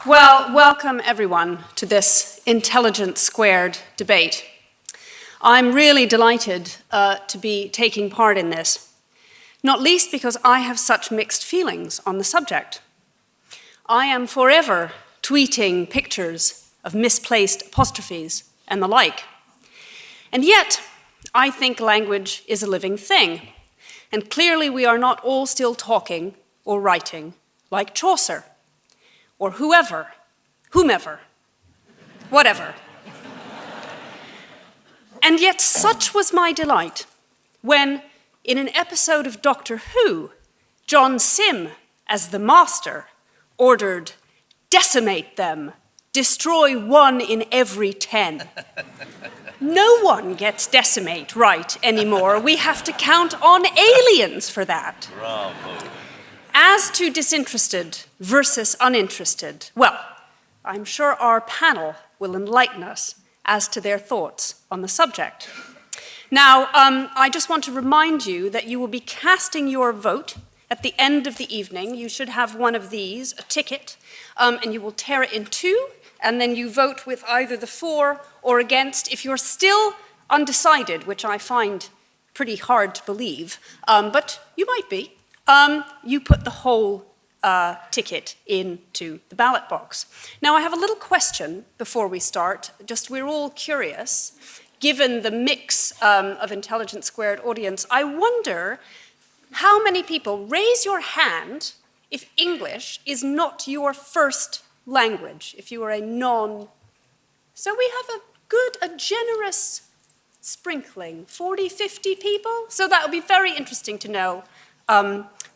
Well, welcome everyone to this Intelligence Squared debate. I'm really delighted to be taking part in this, not least because I have such mixed feelings on the subject. I am forever tweeting pictures of misplaced apostrophes and the like. And yet, I think language is a living thing, and clearly we are not all still talking or writing like Chaucer, or whomever, whatever. And yet such was my delight when, in an episode of Doctor Who, John Sim, as the Master, ordered, "Decimate them, destroy 1 in every 10. No one gets decimate right anymore. We have to count on aliens for that. Bravo. As to disinterested versus uninterested, well, I'm sure our panel will enlighten us as to their thoughts on the subject. Now, I just want to remind you that you will be casting your vote at the end of the evening. You should have one of these, a ticket, and you will tear it in two, and then you vote with either the for or against. If you're still undecided, which I find pretty hard to believe, but you might be, you put the whole ticket into the ballot box. Now, I have a little question before we start. Just, we're all curious. Given the mix of Intelligence Squared audience, I wonder how many people, raise your hand if English is not your first language, if you are a non... So we have a generous sprinkling, 40, 50 people. So that would be very interesting to know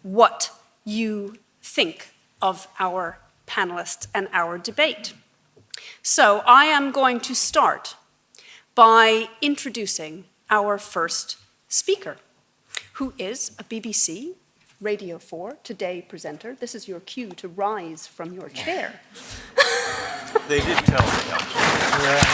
what you think of our panelists and our debate. So I am going to start by introducing our first speaker, who is a BBC Radio 4 Today presenter. This is your cue to rise from your chair. They did tell me, actually. Yeah.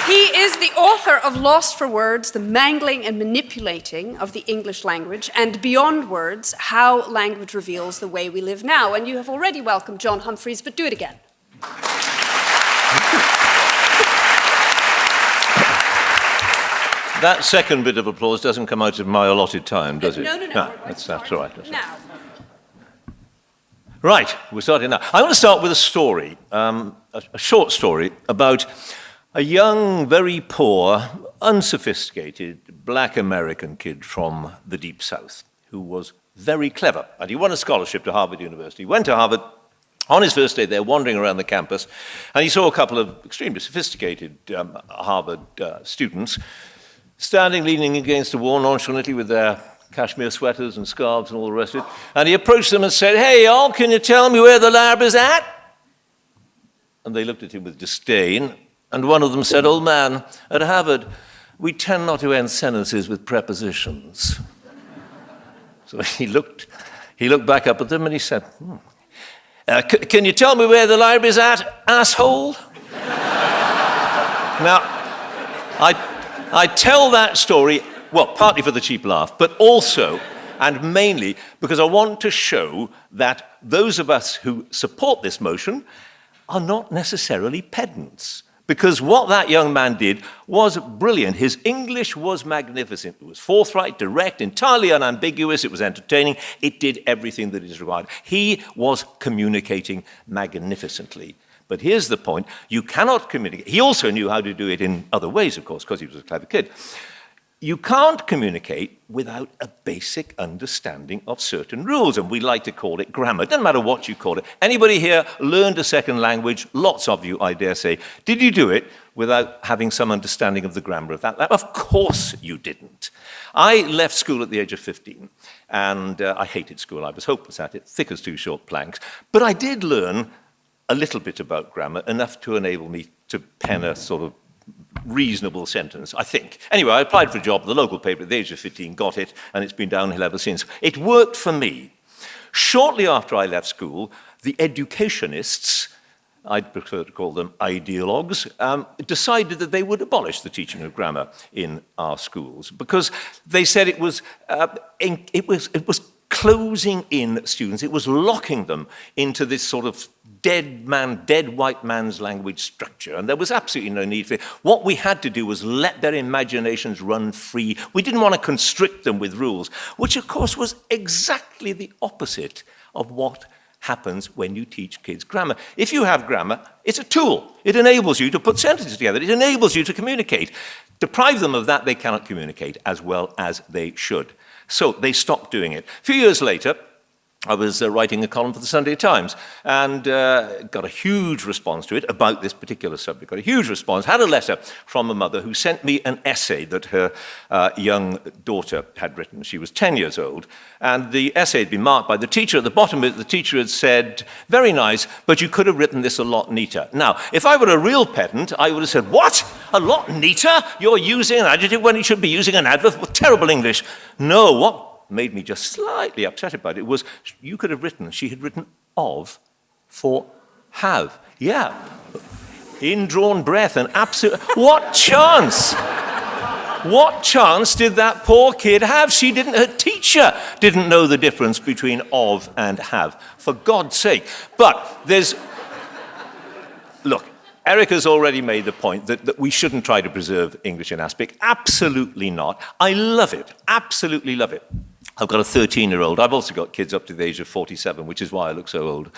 He is the author of Lost for Words, The Mangling and Manipulating of the English Language, and Beyond Words, How Language Reveals the Way We Live Now. And you have already welcomed John Humphreys, but do it again. That second bit of applause doesn't come out of my allotted time, does it? No. That's all right. That's Now. Right, we're starting now. I want to start with a story, a short story about a young, very poor, unsophisticated black American kid from the Deep South who was very clever. And he won a scholarship to Harvard University. He went to Harvard. On his first day there, wandering around the campus, and he saw a couple of extremely sophisticated Harvard students standing, leaning against a wall nonchalantly with their cashmere sweaters and scarves and all the rest of it. And he approached them and said, "Hey, y'all, can you tell me where the library's at?" And they looked at him with disdain. And one of them said, "Old man, at Harvard, we tend not to end sentences with prepositions." So he looked back up at them and he said, "Can you tell me where the library's at, asshole?" Now, I tell that story, well, partly for the cheap laugh, but also, and mainly, because I want to show that those of us who support this motion are not necessarily pedants. Because what that young man did was brilliant. His English was magnificent. It was forthright, direct, entirely unambiguous. It was entertaining. It did everything that is required. He was communicating magnificently. But here's the point. You cannot communicate. He also knew how to do it in other ways, of course, because he was a clever kid. You can't communicate without a basic understanding of certain rules, and we like to call it grammar. It doesn't matter what you call it. Anybody here learned a second language? Lots of you, I dare say. Did you do it without having some understanding of the grammar of that? Of course you didn't. I left school at the age of 15, and I hated school. I was hopeless at it, thick as two short planks. But I did learn a little bit about grammar, enough to enable me to pen a sort of reasonable sentence, I think. Anyway, I applied for a job at the local paper at the age of 15, got it, and it's been downhill ever since. It worked for me. Shortly after I left school, the educationists I'd prefer to call them ideologues, decided that they would abolish the teaching of grammar in our schools because they said it was closing in students, it was locking them into this sort of dead white man's language structure, and there was absolutely no need for it. What we had to do was let their imaginations run free. We didn't want to constrict them with rules, which of course was exactly the opposite of what happens when you teach kids grammar. If you have grammar, it's a tool. It enables you to put sentences together. It enables you to communicate. Deprive them of that, they cannot communicate as well as they should. So they stopped doing it. A few years later, I was writing a column for the Sunday Times and got a huge response to it about this particular subject. Got a huge response. Had a letter from a mother who sent me an essay that her young daughter had written. She was 10 years old, and the essay had been marked by the teacher. At the bottom of it, the teacher had said, "Very nice, but you could have written this a lot neater." Now, if I were a real pedant, I would have said, "What? A lot neater? You're using an adjective when you should be using an adverb? Terrible English." No, what made me just slightly upset about it was she had written of for have. Yeah. Indrawn breath and absolute. What chance? What chance did that poor kid have? Her teacher didn't know the difference between of and have. For God's sake. But look, Eric has already made the point that we shouldn't try to preserve English in aspic. Absolutely not. I love it. Absolutely love it. I've got a 13-year-old. I've also got kids up to the age of 47, which is why I look so old.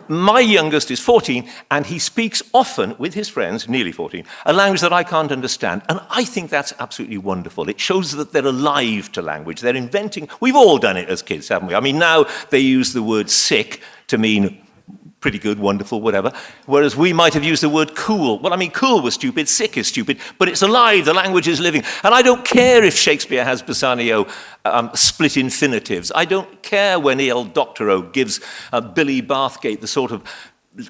My youngest is 14, and he speaks often with his friends, nearly 14, a language that I can't understand. And I think that's absolutely wonderful. It shows that they're alive to language. They're inventing. We've all done it as kids, haven't we? I mean, now they use the word sick to mean pretty good, wonderful, whatever, whereas we might have used the word cool. Well, I mean, cool was stupid, sick is stupid, but it's alive, the language is living. And I don't care if Shakespeare has Bassanio split infinitives. I don't care when E.L. Doctorow gives Billy Bathgate the sort of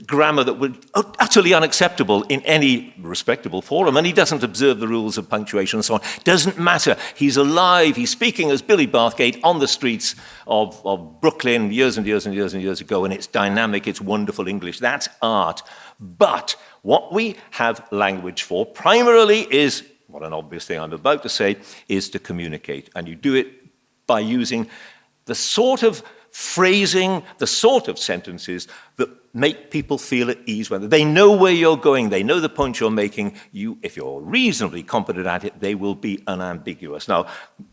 grammar that would be utterly unacceptable in any respectable forum, and he doesn't observe the rules of punctuation and so on. Doesn't matter. He's alive. He's speaking as Billy Bathgate on the streets of Brooklyn years and years and years and years ago, and it's dynamic, it's wonderful English. That's art. But what we have language for primarily is, what an obvious thing I'm about to say, is to communicate. And you do it by using the sort of phrasing, the sort of sentences that make people feel at ease when they know where you're going, they know the point you're making. If you're reasonably competent at it, they will be unambiguous. Now,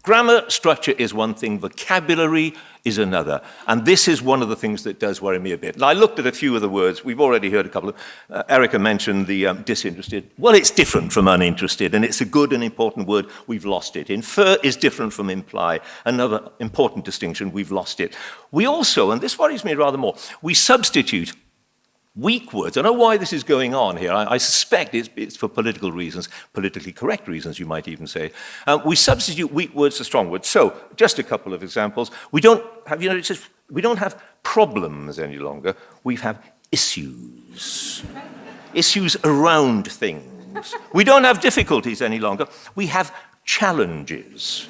grammar structure is one thing, vocabulary is another. And this is one of the things that does worry me a bit. And I looked at a few of the words. We've already heard a couple of. Erica mentioned the disinterested. Well, it's different from uninterested, and it's a good and important word. We've lost it. Infer is different from imply. Another important distinction, we've lost it. We also, and this worries me rather more, we substitute weak words. I don't know why this is going on here. I suspect it's for political reasons, politically correct reasons, you might even say. We substitute weak words for strong words. So, just a couple of examples. We don't have problems any longer. We have issues. Issues around things. We don't have difficulties any longer. We have challenges.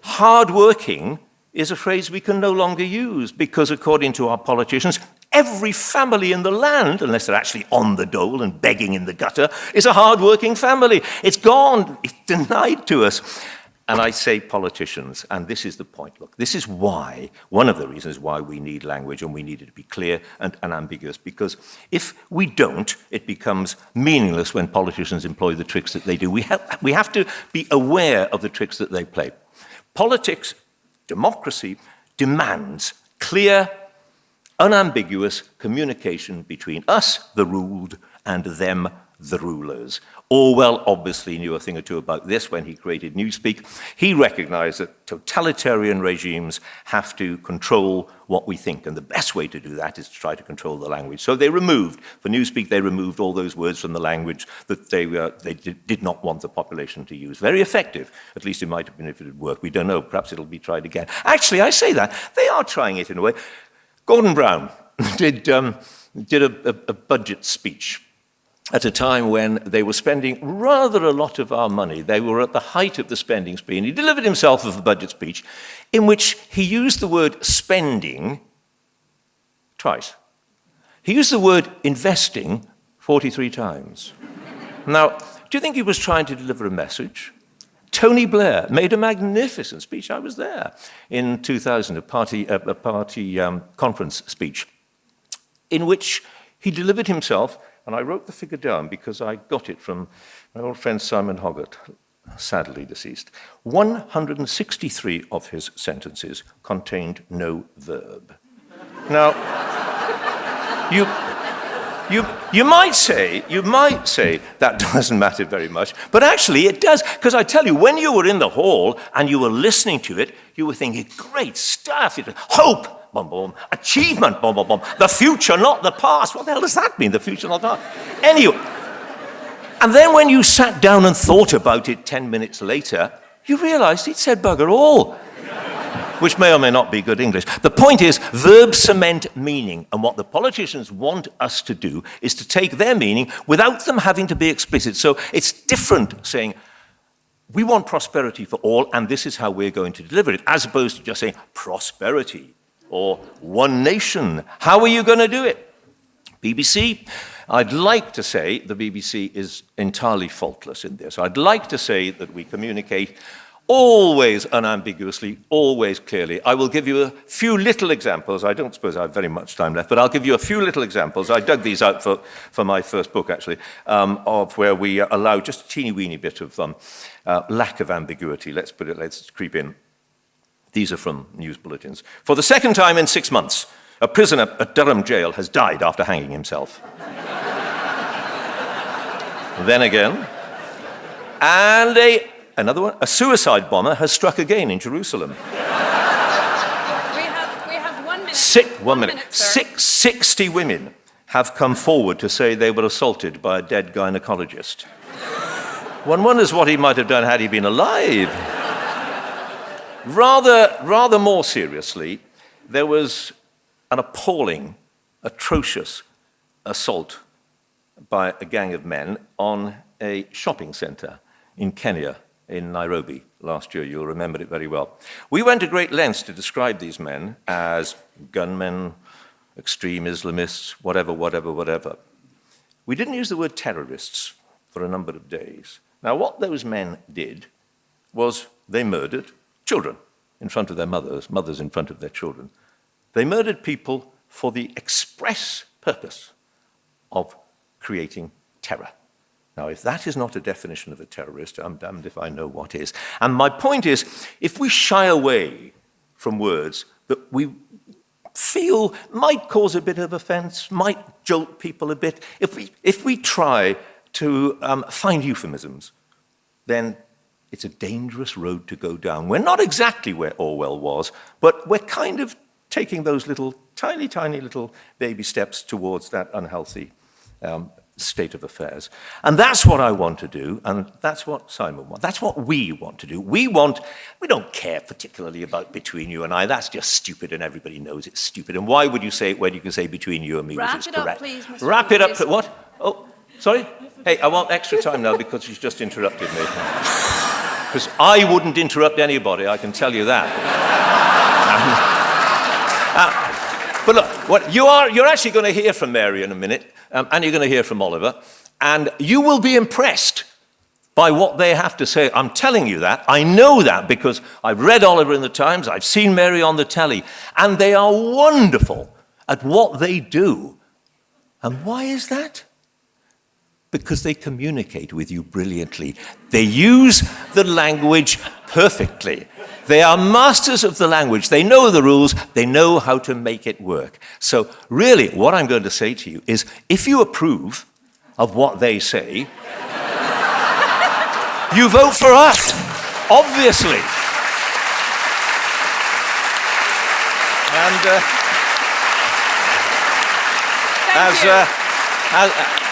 Hardworking is a phrase we can no longer use because, according to our politicians, every family in the land, unless they're actually on the dole and begging in the gutter, is a hard-working family. It's gone. It's denied to us. And I say politicians, and this is the point. Look, this is why, one of the reasons why we need language and we need it to be clear and unambiguous, because if we don't, it becomes meaningless when politicians employ the tricks that they do. We have to be aware of the tricks that they play. Politics, democracy, demands clear, unambiguous communication between us, the ruled, and them, the rulers. Orwell obviously knew a thing or two about this when he created Newspeak. He recognized that totalitarian regimes have to control what we think, and the best way to do that is to try to control the language. So for Newspeak, they removed all those words from the language that they did not want the population to use. Very effective. At least it might have been if it had worked. We don't know. Perhaps it'll be tried again. Actually, I say that. They are trying it in a way. Gordon Brown did a budget speech at a time when they were spending rather a lot of our money. They were at the height of the spending spree, and he delivered himself of a budget speech in which he used the word spending twice. He used the word investing 43 times. Now, do you think he was trying to deliver a message? Tony Blair made a magnificent speech. I was there in 2000, a party conference speech, in which he delivered himself, and I wrote the figure down because I got it from my old friend Simon Hoggart, sadly deceased. 163 of his sentences contained no verb. Now, you might say that doesn't matter very much, but actually it does, because I tell you, when you were in the hall and you were listening to it, you were thinking, great stuff, hope, boom, boom, achievement, boom, boom, boom, the future, not the past. What the hell does that mean, the future, not the past? Anyway, and then when you sat down and thought about it 10 minutes later, you realized he'd said bugger all. Which may or may not be good English. The point is, verbs cement meaning, and what the politicians want us to do is to take their meaning without them having to be explicit. So it's different saying, we want prosperity for all, and this is how we're going to deliver it, as opposed to just saying prosperity or one nation. How are you going to do it? BBC, I'd like to say the BBC is entirely faultless in this. I'd like to say that we communicate always unambiguously, always clearly. I will give you a few little examples. I don't suppose I have very much time left, but I'll give you a few little examples. I dug these out for my first book, actually, of where we allow just a teeny-weeny bit of lack of ambiguity. Let's creep in. These are from news bulletins. For the second time in 6 months, a prisoner at Durham jail has died after hanging himself. Then again, and another one, a suicide bomber has struck again in Jerusalem. We have 1 minute. One minute. 60 women have come forward to say they were assaulted by a dead gynecologist. One wonders what he might have done had he been alive. Rather more seriously, there was an appalling, atrocious assault by a gang of men on a shopping center in Kenya, in Nairobi last year. You'll remember it very well. We went to great lengths to describe these men as gunmen, extreme Islamists, whatever. We didn't use the word terrorists for a number of days. Now, what those men did was they murdered children in front of their mothers in front of their children. They murdered people for the express purpose of creating terror. Now, if that is not a definition of a terrorist, I'm damned if I know what is. And my point is, if we shy away from words that we feel might cause a bit of offense, might jolt people a bit, if we try to find euphemisms, then it's a dangerous road to go down. We're not exactly where Orwell was, but we're kind of taking those little, tiny little baby steps towards that unhealthy state of affairs. And that's what I want to do, and that's what Simon wants. That's what we want to do. We don't care particularly about between you and I. That's just stupid, and everybody knows it's stupid. And why would you say it when you can say between you and me, which is correct? Wrap it up, please, Mr. Wrap it up, what? Oh, sorry? Hey, I want extra time now because she's just interrupted me. Because I wouldn't interrupt anybody, I can tell you that. But look, you're actually going to hear from Mary in a minute, and you're going to hear from Oliver, and you will be impressed by what they have to say. I'm telling you that. I know that because I've read Oliver in the Times, I've seen Mary on the telly, and they are wonderful at what they do. And why is that? Because they communicate with you brilliantly. They use the language perfectly. They are masters of the language. They know the rules. They know how to make it work. So really, what I'm going to say to you is, if you approve of what they say, you vote for us, obviously. And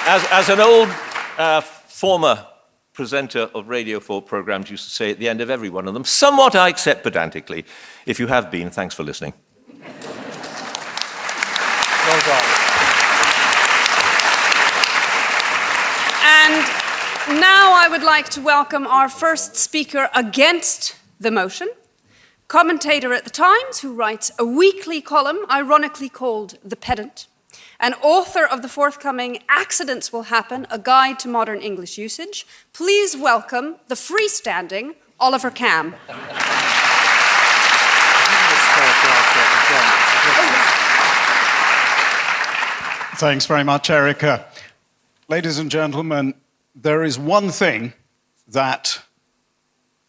as an old former presenter of Radio 4 programs used to say at the end of every one of them, somewhat I accept pedantically, if you have been, thanks for listening. Well done. And now I would like to welcome our first speaker against the motion, commentator at The Times, who writes a weekly column ironically called The Pedant, and author of the forthcoming Accidents Will Happen, A Guide to Modern English Usage. Please welcome the freestanding Oliver Cam. Thanks very much, Erica. Ladies and gentlemen, there is one thing that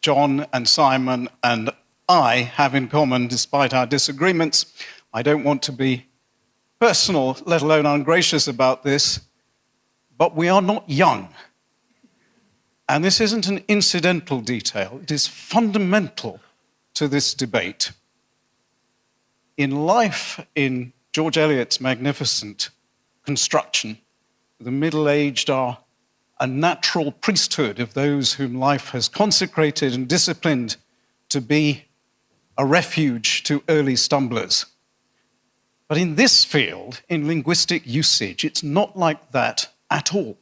John and Simon and I have in common, despite our disagreements. I don't want to be personal, let alone ungracious about this, but we are not young. And this isn't an incidental detail, it is fundamental to this debate. In life, in George Eliot's magnificent construction, the middle-aged are a natural priesthood of those whom life has consecrated and disciplined to be a refuge to early stumblers. But in this field, in linguistic usage, it's not like that at all.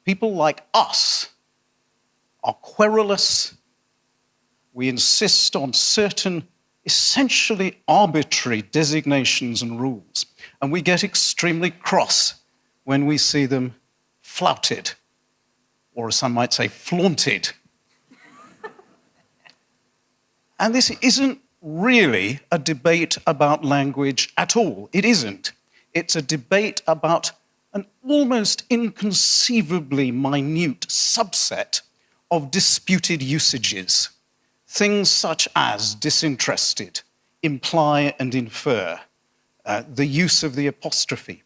People like us are querulous. We insist on certain essentially arbitrary designations and rules, and we get extremely cross when we see them flouted, or as some might say, flaunted. And this isn't really a debate about language at all. It isn't. It's a debate about an almost inconceivably minute subset of disputed usages. Things such as disinterested, imply and infer, the use of the apostrophe.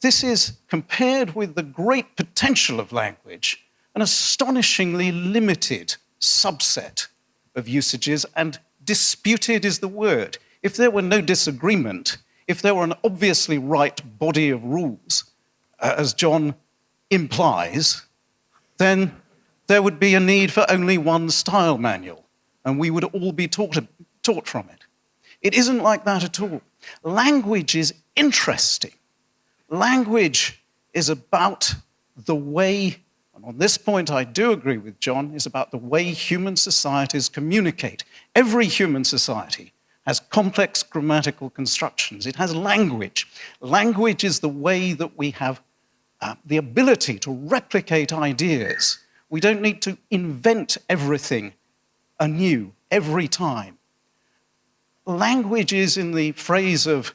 This is, compared with the great potential of language, an astonishingly limited subset of usages, and disputed is the word. If there were no disagreement, if there were an obviously right body of rules, as John implies, then there would be a need for only one style manual, and we would all be taught from it. It isn't like that at all. Language is interesting. Language is about the way, and on this point I do agree with John, is about the way human societies communicate. Every human society has complex grammatical constructions. It has language. Language is the way that we have the ability to replicate ideas. We don't need to invent everything anew every time. Language is, in the phrase of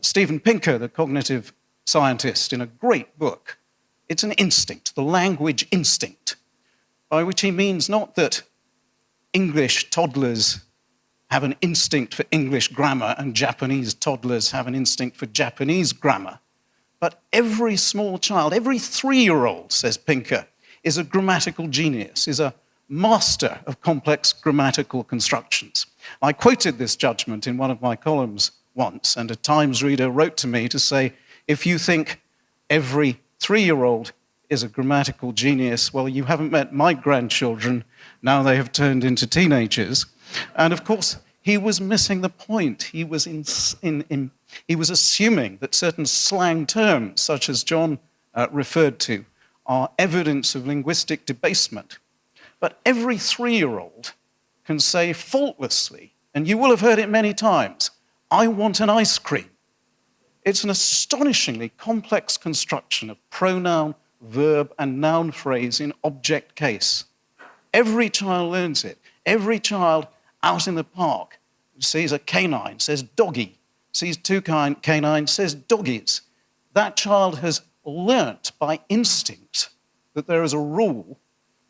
Steven Pinker, the cognitive scientist, in a great book, it's an instinct, the language instinct, by which he means not that English toddlers have an instinct for English grammar and Japanese toddlers have an instinct for Japanese grammar, but every small child, every 3-year-old, says Pinker, is a grammatical genius, is a master of complex grammatical constructions. I quoted this judgment in one of my columns once, and a Times reader wrote to me to say, if you think every 3-year-old is a grammatical genius, well, you haven't met my grandchildren. Now they have turned into teenagers. And of course, he was missing the point. He was assuming that certain slang terms, such as John referred to, are evidence of linguistic debasement. But every 3-year-old can say faultlessly, and you will have heard it many times, I want an ice cream. It's an astonishingly complex construction of pronoun, verb, and noun phrase in object case. Every child learns it. Every child out in the park sees a canine, says doggy, sees 2 canines, says doggies. That child has learnt by instinct that there is a rule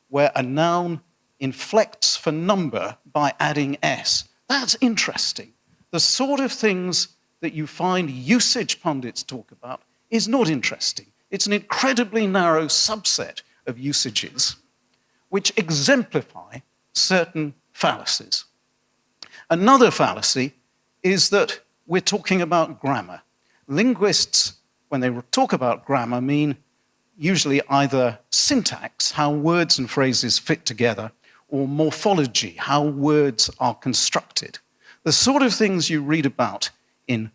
where a noun inflects for number by adding S. That's interesting. The sort of things that you find usage pundits talk about is not interesting. It's an incredibly narrow subset of usages which exemplify certain fallacies. Another fallacy is that we're talking about grammar. Linguists, when they talk about grammar, mean usually either syntax, how words and phrases fit together, or morphology, how words are constructed. The sort of things you read about in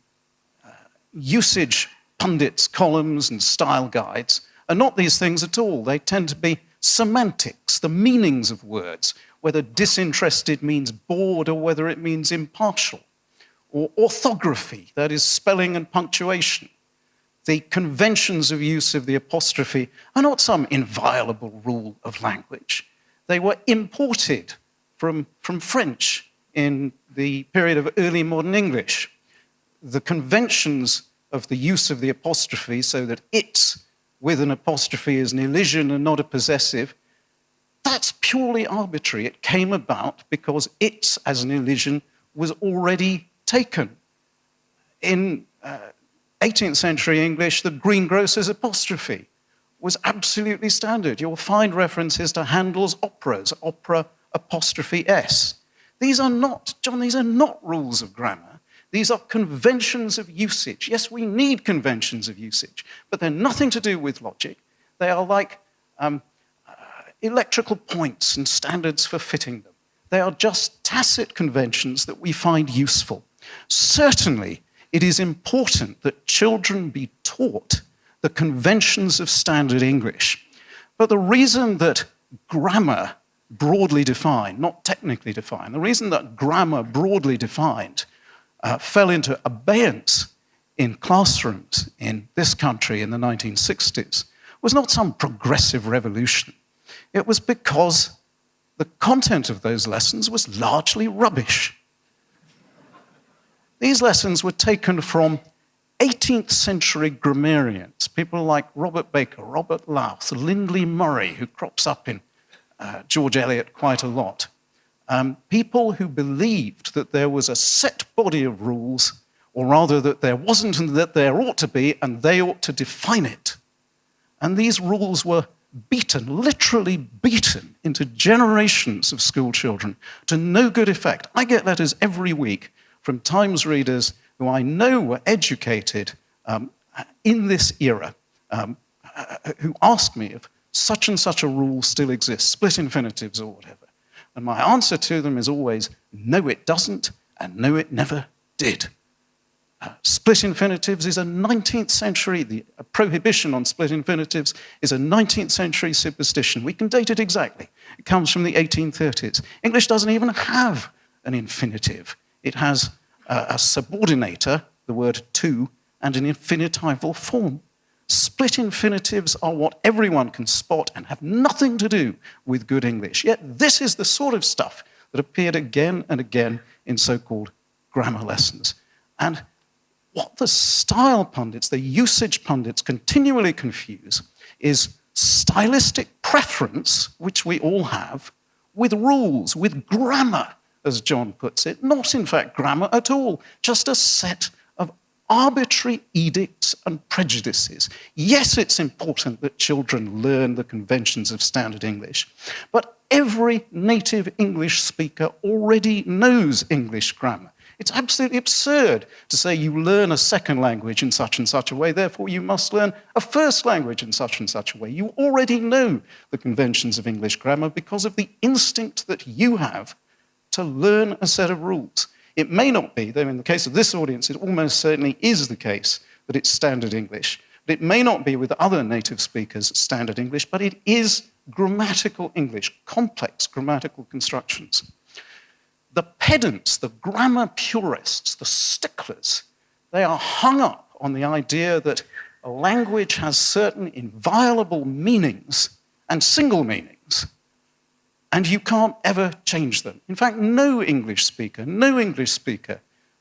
usage pundits' columns and style guides are not these things at all. They tend to be semantics, the meanings of words, whether disinterested means bored or whether it means impartial, or orthography, that is spelling and punctuation. The conventions of use of the apostrophe are not some inviolable rule of language. They were imported from French in the period of early modern English. The conventions of the use of the apostrophe, so that it's with an apostrophe is an elision and not a possessive, that's purely arbitrary. It came about because it's as an elision was already taken. In 18th century English, the greengrocer's apostrophe was absolutely standard. You'll find references to Handel's operas, opera apostrophe S. These are not, John, these are not rules of grammar. These are conventions of usage. Yes, we need conventions of usage, but they're nothing to do with logic. They are like electrical points and standards for fitting them. They are just tacit conventions that we find useful. Certainly, it is important that children be taught the conventions of standard English. But the reason that grammar, broadly defined, not technically defined, the reason that grammar, broadly defined, fell into abeyance in classrooms in this country in the 1960s was not some progressive revolution. It was because the content of those lessons was largely rubbish. These lessons were taken from 18th century grammarians, people like Robert Baker, Robert Louth, Lindley Murray, who crops up in George Eliot quite a lot. People who believed that there was a set body of rules, or rather that there wasn't and that there ought to be, and they ought to define it. And these rules were beaten, literally beaten, into generations of school children to no good effect. I get letters every week from Times readers who I know were educated in this era, who ask me if such and such a rule still exists, split infinitives or whatever. And my answer to them is always, no, it doesn't, and no, it never did. Split infinitives is a 19th century, the prohibition on split infinitives is a 19th century superstition. We can date it exactly. It comes from the 1830s. English doesn't even have an infinitive. It has a subordinator, the word to, and an infinitival form. Split infinitives are what everyone can spot and have nothing to do with good English. Yet this is the sort of stuff that appeared again and again in so-called grammar lessons. And what the style pundits, the usage pundits continually confuse is stylistic preference, which we all have, with rules, with grammar, as John puts it. Not, in fact, grammar at all, just a set of arbitrary edicts and prejudices. Yes, it's important that children learn the conventions of standard English, but every native English speaker already knows English grammar. It's absolutely absurd to say you learn a second language in such and such a way, therefore you must learn a first language in such and such a way. You already know the conventions of English grammar because of the instinct that you have to learn a set of rules. It may not be, though in the case of this audience, it almost certainly is the case that it's standard English. But it may not be with other native speakers standard English, but it is grammatical English, complex grammatical constructions. The pedants, the grammar purists, the sticklers, they are hung up on the idea that a language has certain inviolable meanings and single meanings, and you can't ever change them. In fact, no English speaker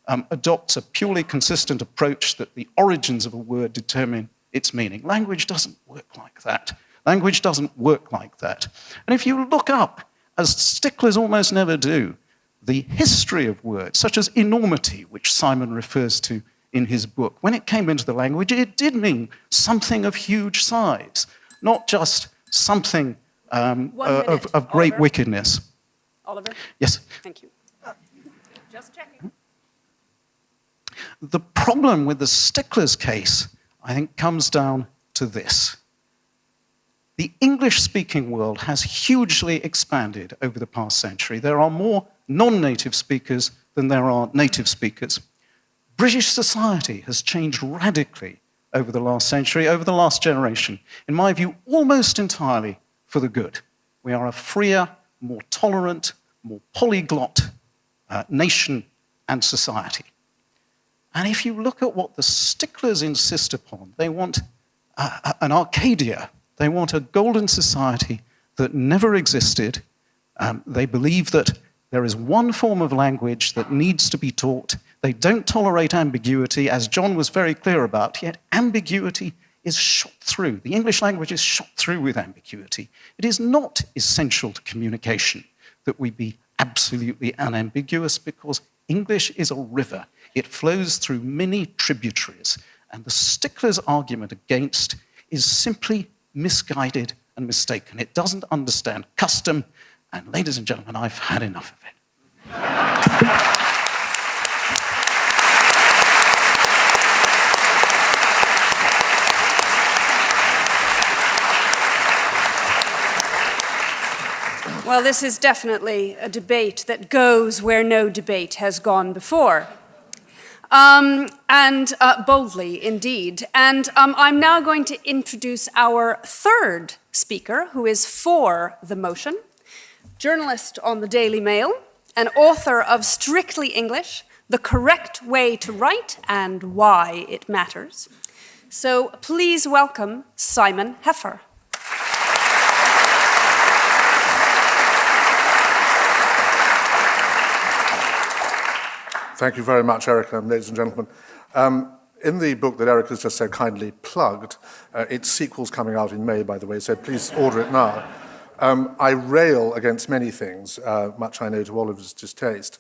adopts a purely consistent approach that the origins of a word determine its meaning. Language doesn't work like that. Language doesn't work like that. And if you look up, as sticklers almost never do, the history of words, such as enormity, which Simon refers to in his book, when it came into the language, it did mean something of huge size, not just something of great Oliver. wickedness. Oliver? Yes? Thank you. Just checking. The problem with the sticklers case, I think, comes down to this. The English-speaking world has hugely expanded over the past century. There are more non-native speakers than there are native speakers. British society has changed radically over the last century, over the last generation. In my view, almost entirely for the good. We are a freer, more tolerant, more polyglot nation and society. And if you look at what the sticklers insist upon, they want an Arcadia. They want a golden society that never existed. They believe that there is one form of language that needs to be taught. They don't tolerate ambiguity, as John was very clear about, yet ambiguity is shot through. The English language is shot through with ambiguity. It is not essential to communication that we be absolutely unambiguous, because English is a river. It flows through many tributaries, and the stickler's argument against is simply misguided and mistaken. It doesn't understand custom, and ladies and gentlemen, I've had enough of it. Well, this is definitely a debate that goes where no debate has gone before. Boldly, indeed. And I'm now going to introduce our third speaker, who is for the motion, journalist on the Daily Mail, and author of Strictly English, The Correct Way to Write and Why It Matters. So please welcome Simon Heffer. Thank you very much, Erica, ladies and gentlemen. In the book that Eric has just so kindly plugged, its sequel's coming out in May, by the way, so please order it now. I rail against many things, much I know to Oliver's distaste,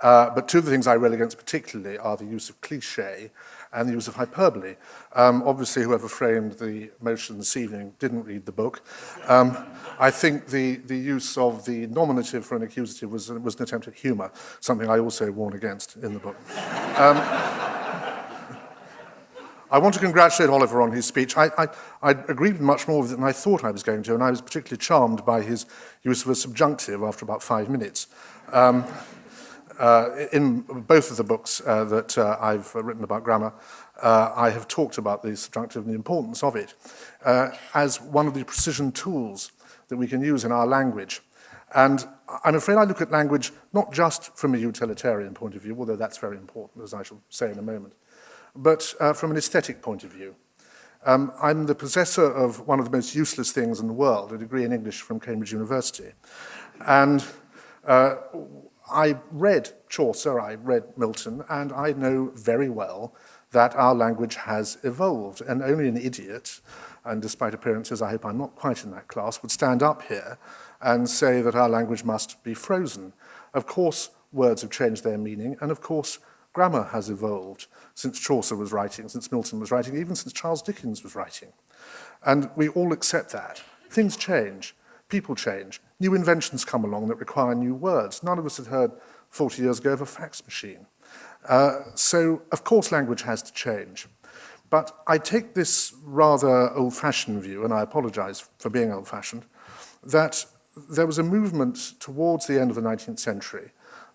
but two of the things I rail against particularly are the use of cliché and the use of hyperbole. Obviously, whoever framed the motion this evening didn't read the book. I think the use of the nominative for an accusative was an attempt at humour, something I also warn against in the book. I want to congratulate Oliver on his speech. I agreed much more with it than I thought I was going to, and I was particularly charmed by his use of a subjunctive after about 5 minutes. In both of the books that I've written about grammar, I have talked about the subjunctive and the importance of it as one of the precision tools that we can use in our language. And I'm afraid I look at language not just from a utilitarian point of view, although that's very important, as I shall say in a moment, but from an aesthetic point of view. I'm the possessor of one of the most useless things in the world, a degree in English from Cambridge University. And I read Chaucer, I read Milton, and I know very well that our language has evolved, and only an idiot, and despite appearances I hope I'm not quite in that class, would stand up here and say that our language must be frozen. Of course, words have changed their meaning, and of course, grammar has evolved since Chaucer was writing, since Milton was writing, even since Charles Dickens was writing. And we all accept that. Things change. People change. New inventions come along that require new words. None of us had heard 40 years ago of a fax machine. So, of course, language has to change. But I take this rather old-fashioned view, and I apologize for being old-fashioned, that there was a movement towards the end of the 19th century,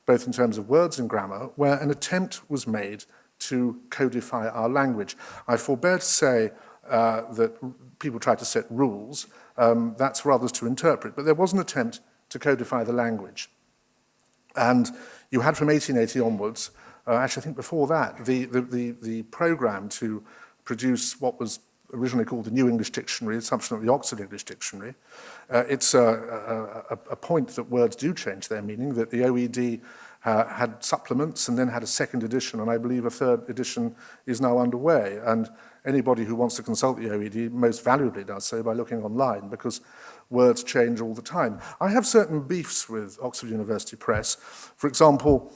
both in terms of words and grammar, where an attempt was made to codify our language. I forbear to say that people tried to set rules. That's for others to interpret. But there was an attempt to codify the language. And you had from 1880 onwards, actually I think before that, the program to produce what was originally called the New English Dictionary, subsequent of the Oxford English Dictionary. It's a point that words do change their meaning, that the OED had supplements and then had a second edition, and I believe a third edition is now underway. And anybody who wants to consult the OED most valuably does so by looking online, because words change all the time. I have certain beefs with Oxford University Press. For example,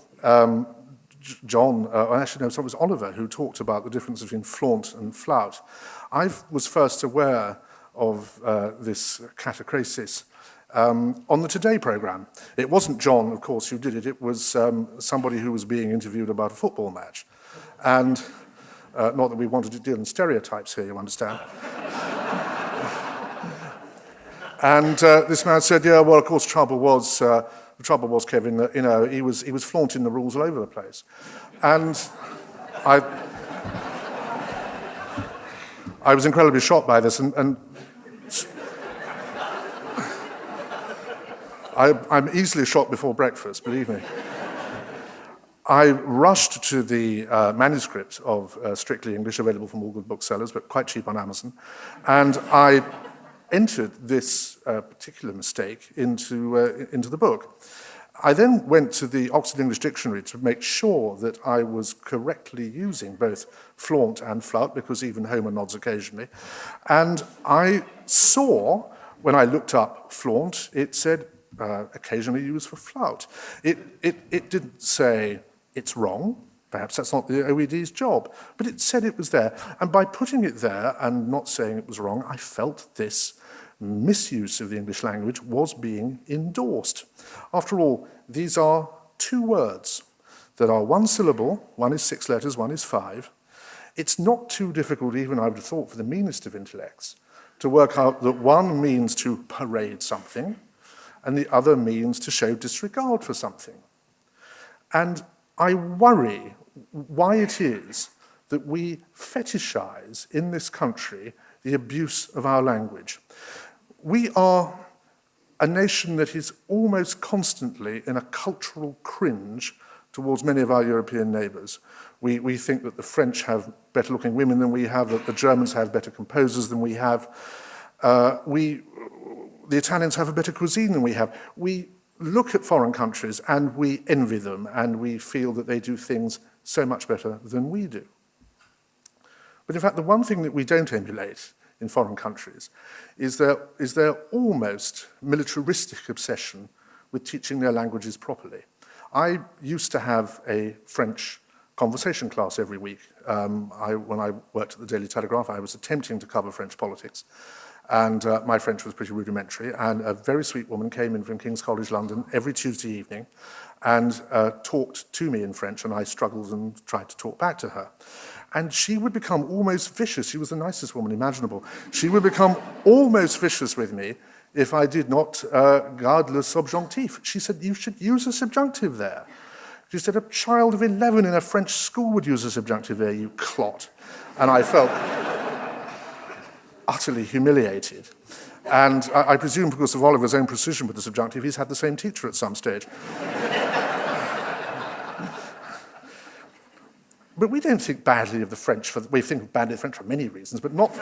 John, actually no, sorry, it was Oliver who talked about the difference between flaunt and flout. I was first aware of this catachresis on the Today programme. It wasn't John, of course, who did it. It was somebody who was being interviewed about a football match. And not that we wanted to deal in stereotypes here, you understand. And this man said, yeah, well, of course, the trouble was, Kevin, that, you know, he was flaunting the rules all over the place. And I was incredibly shocked by this, and I'm easily shocked before breakfast, believe me. I rushed to the manuscript of Strictly English, available from all good booksellers, but quite cheap on Amazon, and I entered this particular mistake into the book. I then went to the Oxford English Dictionary to make sure that I was correctly using both flaunt and flout, because even Homer nods occasionally. And I saw, when I looked up flaunt, it said occasionally used for flout. It didn't say it's wrong. Perhaps that's not the OED's job, but it said it was there. And by putting it there and not saying it was wrong, I felt this misuse of the English language was being endorsed. After all, these are two words that are one syllable. One is 6 letters, one is 5. It's not too difficult, even I would have thought, for the meanest of intellects, to work out that one means to parade something and the other means to show disregard for something. And I worry why it is that we fetishize in this country the abuse of our language. We are a nation that is almost constantly in a cultural cringe towards many of our European neighbours. We think that the French have better looking women than we have, that the Germans have better composers than we have. The Italians have a better cuisine than we have. We look at foreign countries and we envy them, and we feel that they do things so much better than we do. But in fact, the one thing that we don't emulate in foreign countries is their almost militaristic obsession with teaching their languages properly. I used to have a French conversation class every week. When I worked at the Daily Telegraph, I was attempting to cover French politics. And my French was pretty rudimentary, and a very sweet woman came in from King's College London every Tuesday evening and talked to me in French, and I struggled and tried to talk back to her. And she would become almost vicious. She was the nicest woman imaginable. She would become almost vicious with me if I did not garde le subjonctif. She said, you should use a subjunctive there. She said, a child of 11 in a French school would use a subjunctive there, you clot. And I felt utterly humiliated. And I presume because of Oliver's own precision with the subjunctive, he's had the same teacher at some stage. But we don't think badly of the French. We think badly of the French for many reasons, but not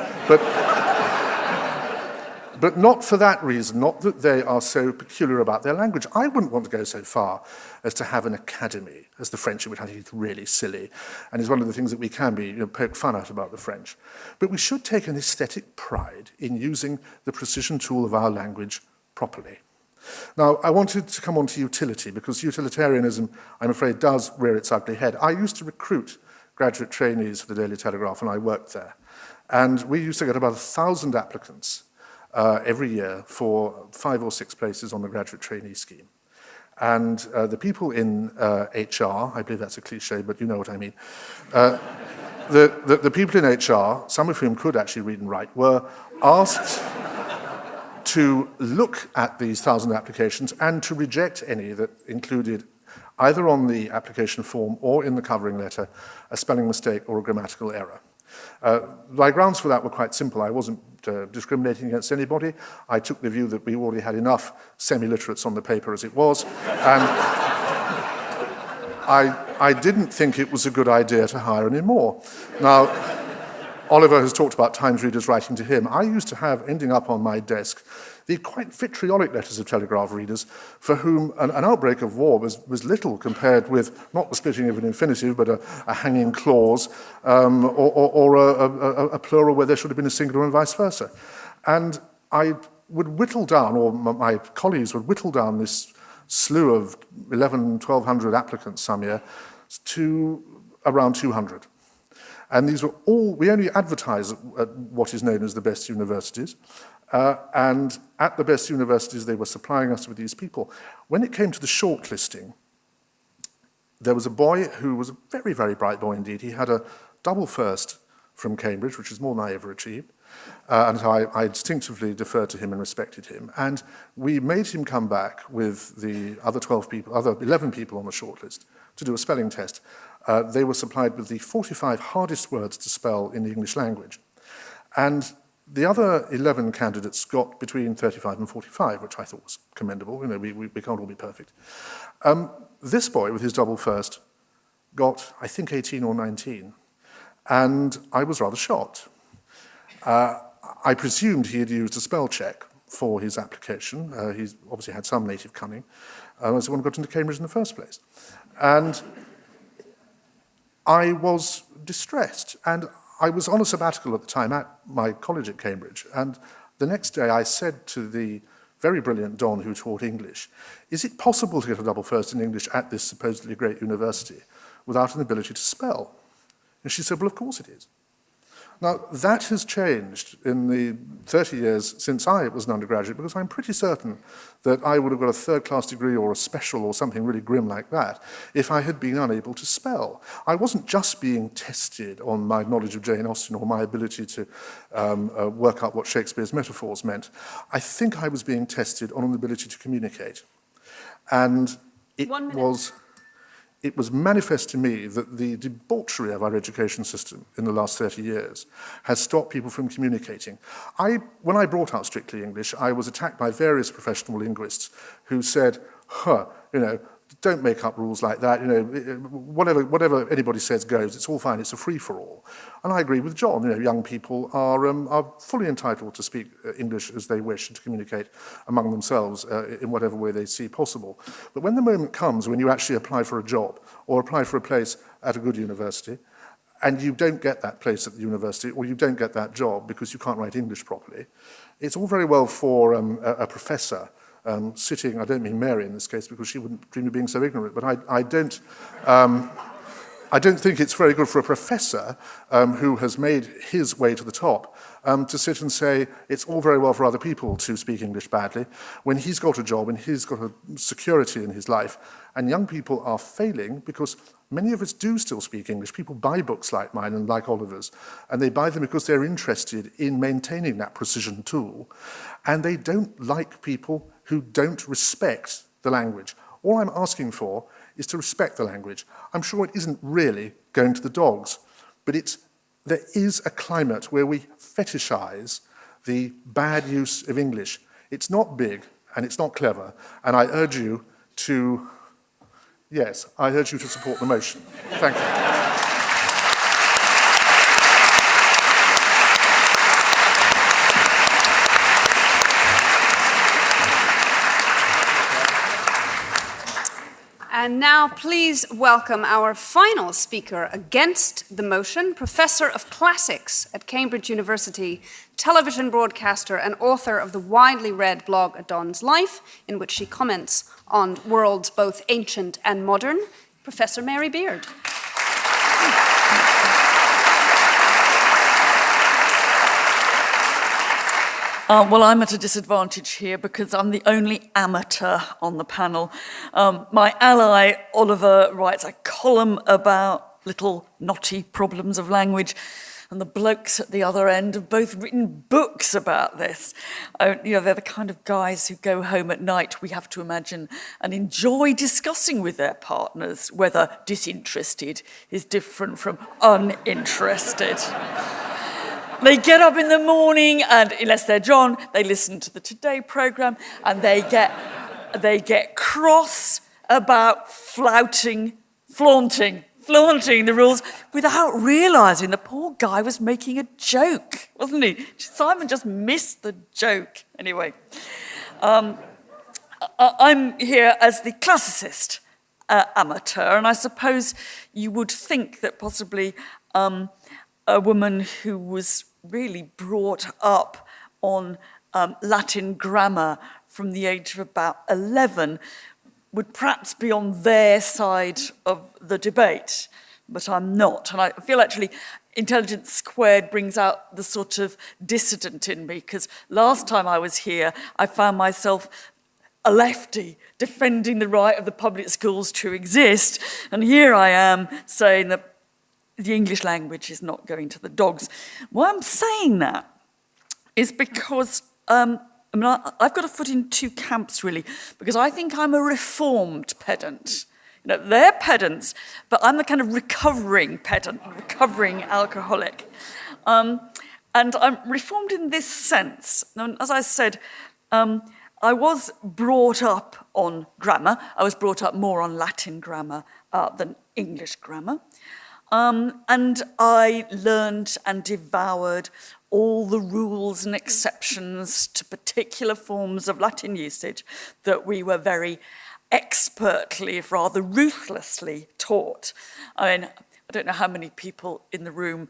for that reason, not that they are so peculiar about their language. I wouldn't want to go so far as to have an academy, as the French, which I think is really silly, and is one of the things that we can be poke fun at about the French. But we should take an aesthetic pride in using the precision tool of our language properly. Now, I wanted to come on to utility, because utilitarianism, I'm afraid, does rear its ugly head. I used to recruit graduate trainees for the Daily Telegraph, and I worked there. And we used to get about 1,000 applicants every year for 5 or 6 places on the graduate trainee scheme. And the people in HR, I believe that's a cliche, but you know what I mean, the people in HR, some of whom could actually read and write, were asked to look at these 1,000 applications and to reject any that included, either on the application form or in the covering letter, a spelling mistake or a grammatical error. My grounds for that were quite simple. I wasn't discriminating against anybody. I took the view that we already had enough semi-literates on the paper as it was, and I didn't think it was a good idea to hire any more. Now, Oliver has talked about Times readers writing to him. I used to have, ending up on my desk, the quite vitriolic letters of Telegraph readers for whom an outbreak of war was little compared with not the splitting of an infinitive, but a hanging clause, or a plural where there should have been a singular and vice versa. And I would whittle down, or my colleagues would whittle down this slew of 1,100 applicants some year to around 200. And these were all, we only advertise at what is known as the best universities. And at the best universities, they were supplying us with these people. When it came to the shortlisting, there was a boy who was a very, very bright boy indeed. He had a double first from Cambridge, which is more than I ever achieved. And so I instinctively deferred to him and respected him. And we made him come back with the other 11 people on the shortlist to do a spelling test. They were supplied with the 45 hardest words to spell in the English language. And the other 11 candidates got between 35 and 45, which I thought was commendable. You know, we can't all be perfect. This boy, with his double first, got, I think, 18 or 19, and I was rather shocked. I presumed he had used a spell check for his application. He's obviously had some native cunning. As one got into Cambridge in the first place. And I was distressed. And I was on a sabbatical at the time at my college at Cambridge. And the next day I said to the very brilliant Don who taught English, is it possible to get a double first in English at this supposedly great university without an ability to spell? And she said, well, of course it is. Now, that has changed in the 30 years since I was an undergraduate, because I'm pretty certain that I would have got a third-class degree or a special or something really grim like that if I had been unable to spell. I wasn't just being tested on my knowledge of Jane Austen or my ability to work out what Shakespeare's metaphors meant. I think I was being tested on an ability to communicate. And it was manifest to me that the debauchery of our education system in the last 30 years has stopped people from communicating. When I brought out Strictly English, I was attacked by various professional linguists who said, don't make up rules like that, whatever anybody says goes, it's all fine, it's a free-for-all. And I agree with John, young people are fully entitled to speak English as they wish and to communicate among themselves in whatever way they see possible. But when the moment comes when you actually apply for a job or apply for a place at a good university, and you don't get that place at the university or you don't get that job because you can't write English properly, it's all very well for a professor sitting, I don't mean Mary in this case because she wouldn't dream of being so ignorant, but I don't think it's very good for a professor who has made his way to the top to sit and say it's all very well for other people to speak English badly when he's got a job and he's got a security in his life. And young people are failing because many of us do still speak English. People buy books like mine and like Oliver's, and they buy them because they're interested in maintaining that precision tool. And they don't like people who don't respect the language. All I'm asking for is to respect the language. I'm sure it isn't really going to the dogs, but there is a climate where we fetishize the bad use of English. It's not big and it's not clever, and I urge you to support the motion. Thank you. And now please welcome our final speaker against the motion, Professor of Classics at Cambridge University, television broadcaster and author of the widely read blog A Don's Life, in which she comments on worlds both ancient and modern, Professor Mary Beard. Well, I'm at a disadvantage here because I'm the only amateur on the panel. My ally, Oliver, writes a column about little knotty problems of language, and the blokes at the other end have both written books about this. They're the kind of guys who go home at night, we have to imagine, and enjoy discussing with their partners whether disinterested is different from uninterested. They get up in the morning, and unless they're John, they listen to the Today programme, and they get cross about flaunting the rules without realising the poor guy was making a joke, wasn't he? Simon just missed the joke. Anyway, I'm here as the classicist amateur, and I suppose you would think that possibly a woman who was really brought up on Latin grammar from the age of about 11 would perhaps be on their side of the debate, but I'm not. And I feel actually Intelligence Squared brings out the sort of dissident in me, because last time I was here, I found myself a lefty defending the right of the public schools to exist, and here I am saying that the English language is not going to the dogs. Why I'm saying that is because I've got a foot in two camps, really, because I think I'm a reformed pedant. They're pedants, but I'm the kind of recovering pedant, recovering alcoholic. And I'm reformed in this sense. And as I said, I was brought up on grammar. I was brought up more on Latin grammar than English grammar. And I learned and devoured all the rules and exceptions to particular forms of Latin usage that we were very expertly, if rather ruthlessly, taught. I mean, I don't know how many people in the room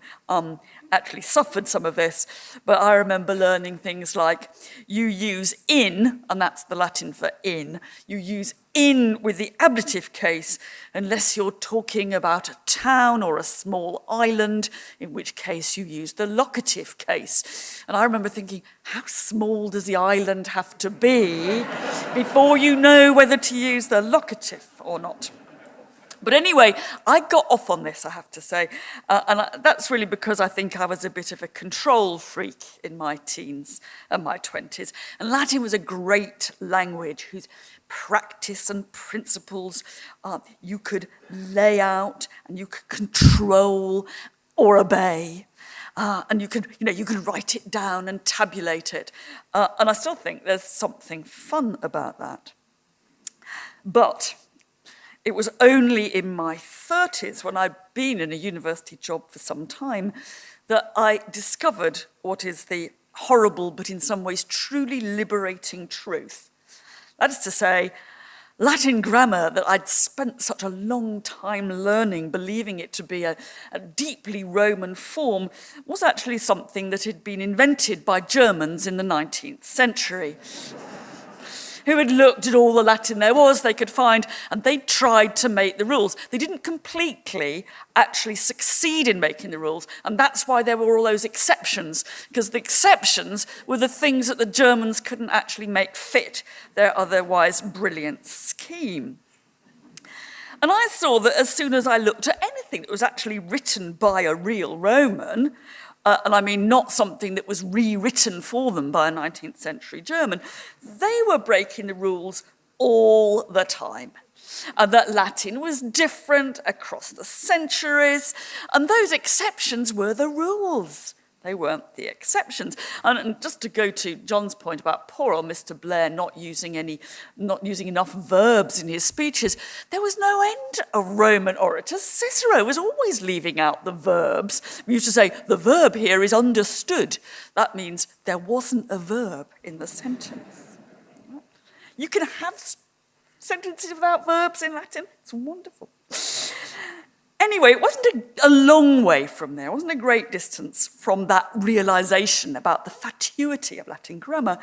actually suffered some of this, but I remember learning things like you use in, and that's the Latin for in, you use in with the ablative case unless you're talking about a town or a small island, in which case you use the locative case. And I remember thinking, how small does the island have to be before you know whether to use the locative or not? But anyway, I got off on this, I have to say, that's really because I think I was a bit of a control freak in my teens and my 20s. And Latin was a great language whose practice and principles you could lay out and you could control or obey. And you could write it down and tabulate it. And I still think there's something fun about that. But it was only in my 30s, when I'd been in a university job for some time, that I discovered what is the horrible but in some ways truly liberating truth. That is to say, Latin grammar that I'd spent such a long time learning, believing it to be a deeply Roman form, was actually something that had been invented by Germans in the 19th century, who had looked at all the Latin there was they could find, and they tried to make the rules. They didn't completely actually succeed in making the rules, and that's why there were all those exceptions, because the exceptions were the things that the Germans couldn't actually make fit their otherwise brilliant scheme. And I saw that as soon as I looked at anything that was actually written by a real Roman, and I mean not something that was rewritten for them by a 19th century German, they were breaking the rules all the time. And that Latin was different across the centuries, and those exceptions were the rules. They weren't the exceptions. And just to go to John's point about poor old Mr. Blair not using enough verbs in his speeches, there was no end of Roman orators. Cicero was always leaving out the verbs. We used to say, the verb here is understood. That means there wasn't a verb in the sentence. You can have sentences without verbs in Latin. It's wonderful. Anyway, it wasn't a long way from there, it wasn't a great distance from that realization about the fatuity of Latin grammar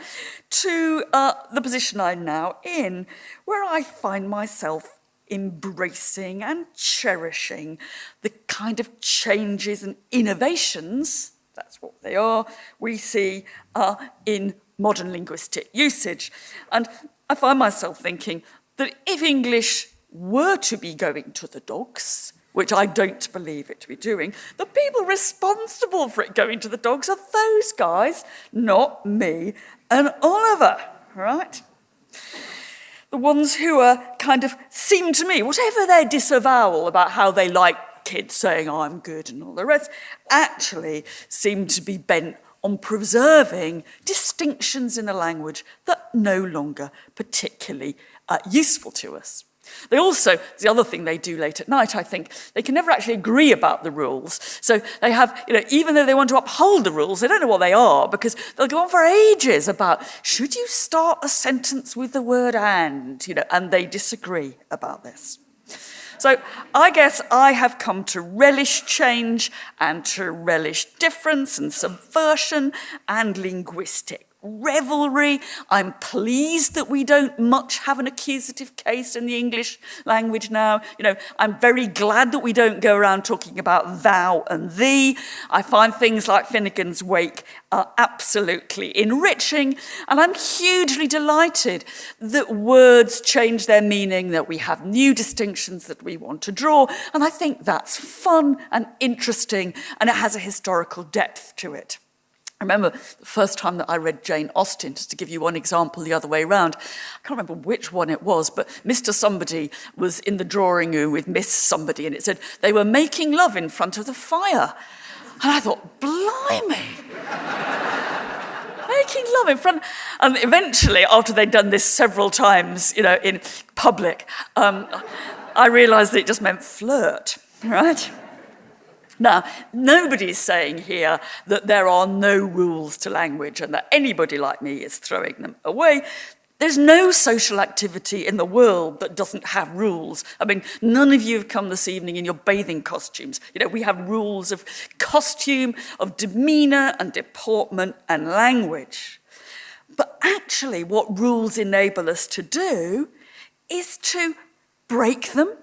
to the position I'm now in, where I find myself embracing and cherishing the kind of changes and innovations, that's what they are, we see in modern linguistic usage. And I find myself thinking that if English were to be going to the dogs, which I don't believe it to be doing, the people responsible for it going to the dogs are those guys, not me and Oliver, right? The ones who are kind of seem to me, whatever their disavowal about how they like kids saying I'm good and all the rest, actually seem to be bent on preserving distinctions in the language that are no longer particularly useful to us. They also, the other thing they do late at night, I think, they can never actually agree about the rules. So they have, even though they want to uphold the rules, they don't know what they are, because they'll go on for ages about, should you start a sentence with the word and they disagree about this. So I guess I have come to relish change and to relish difference and subversion and linguistic revelry. I'm pleased that we don't much have an accusative case in the English language now. I'm very glad that we don't go around talking about thou and thee. I find things like Finnegan's Wake are absolutely enriching, and I'm hugely delighted that words change their meaning, that we have new distinctions that we want to draw, and I think that's fun and interesting, and it has a historical depth to it. I remember the first time that I read Jane Austen, just to give you one example the other way around. I can't remember which one it was, but Mr. Somebody was in the drawing room with Miss Somebody, and it said they were making love in front of the fire. And I thought, blimey, making love in front. And eventually, after they'd done this several times, in public, I realised that it just meant flirt, right? Now, nobody's saying here that there are no rules to language and that anybody like me is throwing them away. There's no social activity in the world that doesn't have rules. I mean, none of you have come this evening in your bathing costumes. We have rules of costume, of demeanour and deportment and language. But actually, what rules enable us to do is to break them,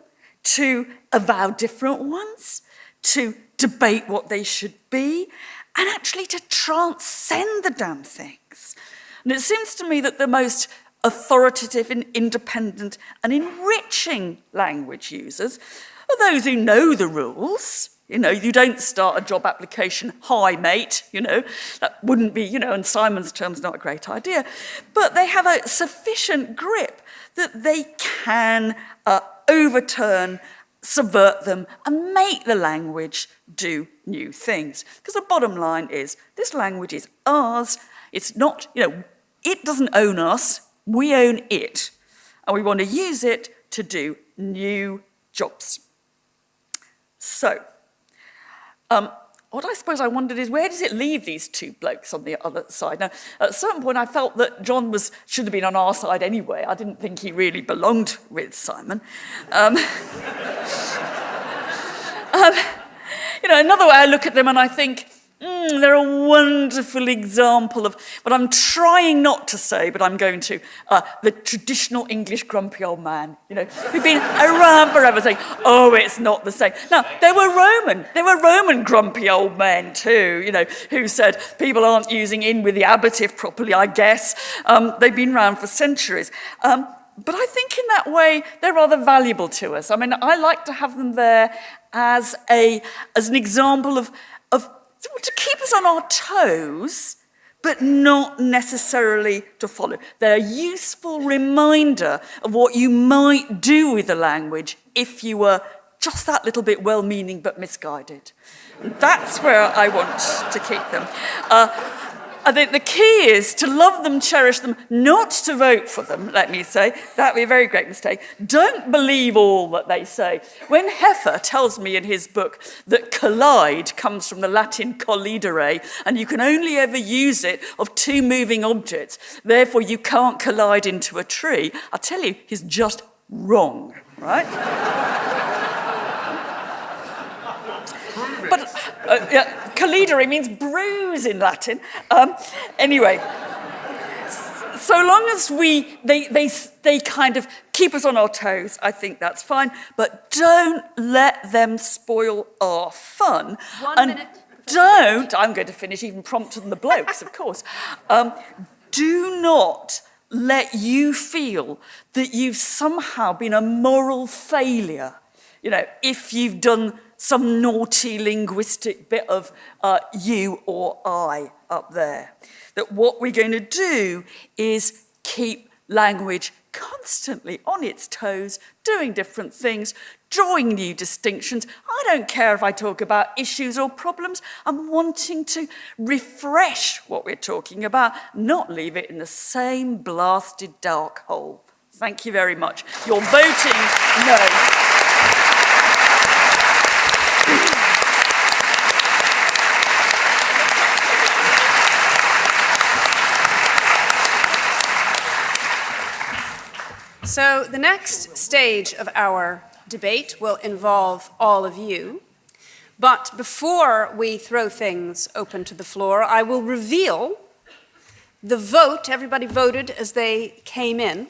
to avow different ones, to debate what they should be, and actually to transcend the damn things. And it seems to me that the most authoritative and independent and enriching language users are those who know the rules. You don't start a job application, "Hi, mate," that wouldn't be, in Simon's terms, not a great idea. But they have a sufficient grip that they can overturn, subvert them, and make the language do new things. Because the bottom line is, this language is ours. It's not, it doesn't own us. We own it. And we want to use it to do new jobs. So, what I suppose I wondered is, where does it leave these two blokes on the other side? Now, at a certain point, I felt that John should have been on our side anyway. I didn't think he really belonged with Simon. Another way I look at them and I think, they're a wonderful example of what I'm trying not to say, but I'm going to, the traditional English grumpy old man, who've been around forever saying, "Oh, it's not the same." Now, there were Roman grumpy old men too, who said people aren't using in with the ablative properly, I guess. They've been around for centuries. But I think in that way, they're rather valuable to us. I mean, I like to have them there as an example of to keep us on our toes, but not necessarily to follow. They're a useful reminder of what you might do with the language if you were just that little bit well-meaning but misguided. And that's where I want to keep them. I think the key is to love them, cherish them, not to vote for them, let me say. That would be a very great mistake. Don't believe all that they say. When Heffer tells me in his book that collide comes from the Latin collidere, and you can only ever use it of two moving objects, therefore you can't collide into a tree, I tell you, he's just wrong, right? But collidere means bruise in Latin. Anyway, so long as they kind of keep us on our toes, I think that's fine. But don't let them spoil our fun. 1 minute. I'm going to finish even prompter than the blokes, of course. Do not let you feel that you've somehow been a moral failure, if you've done some naughty linguistic bit of you or I up there. That what we're going to do is keep language constantly on its toes, doing different things, drawing new distinctions. I don't care if I talk about issues or problems. I'm wanting to refresh what we're talking about, not leave it in the same blasted dark hole. Thank you very much. You're voting no. So the next stage of our debate will involve all of you. But before we throw things open to the floor, I will reveal the vote. Everybody voted as they came in.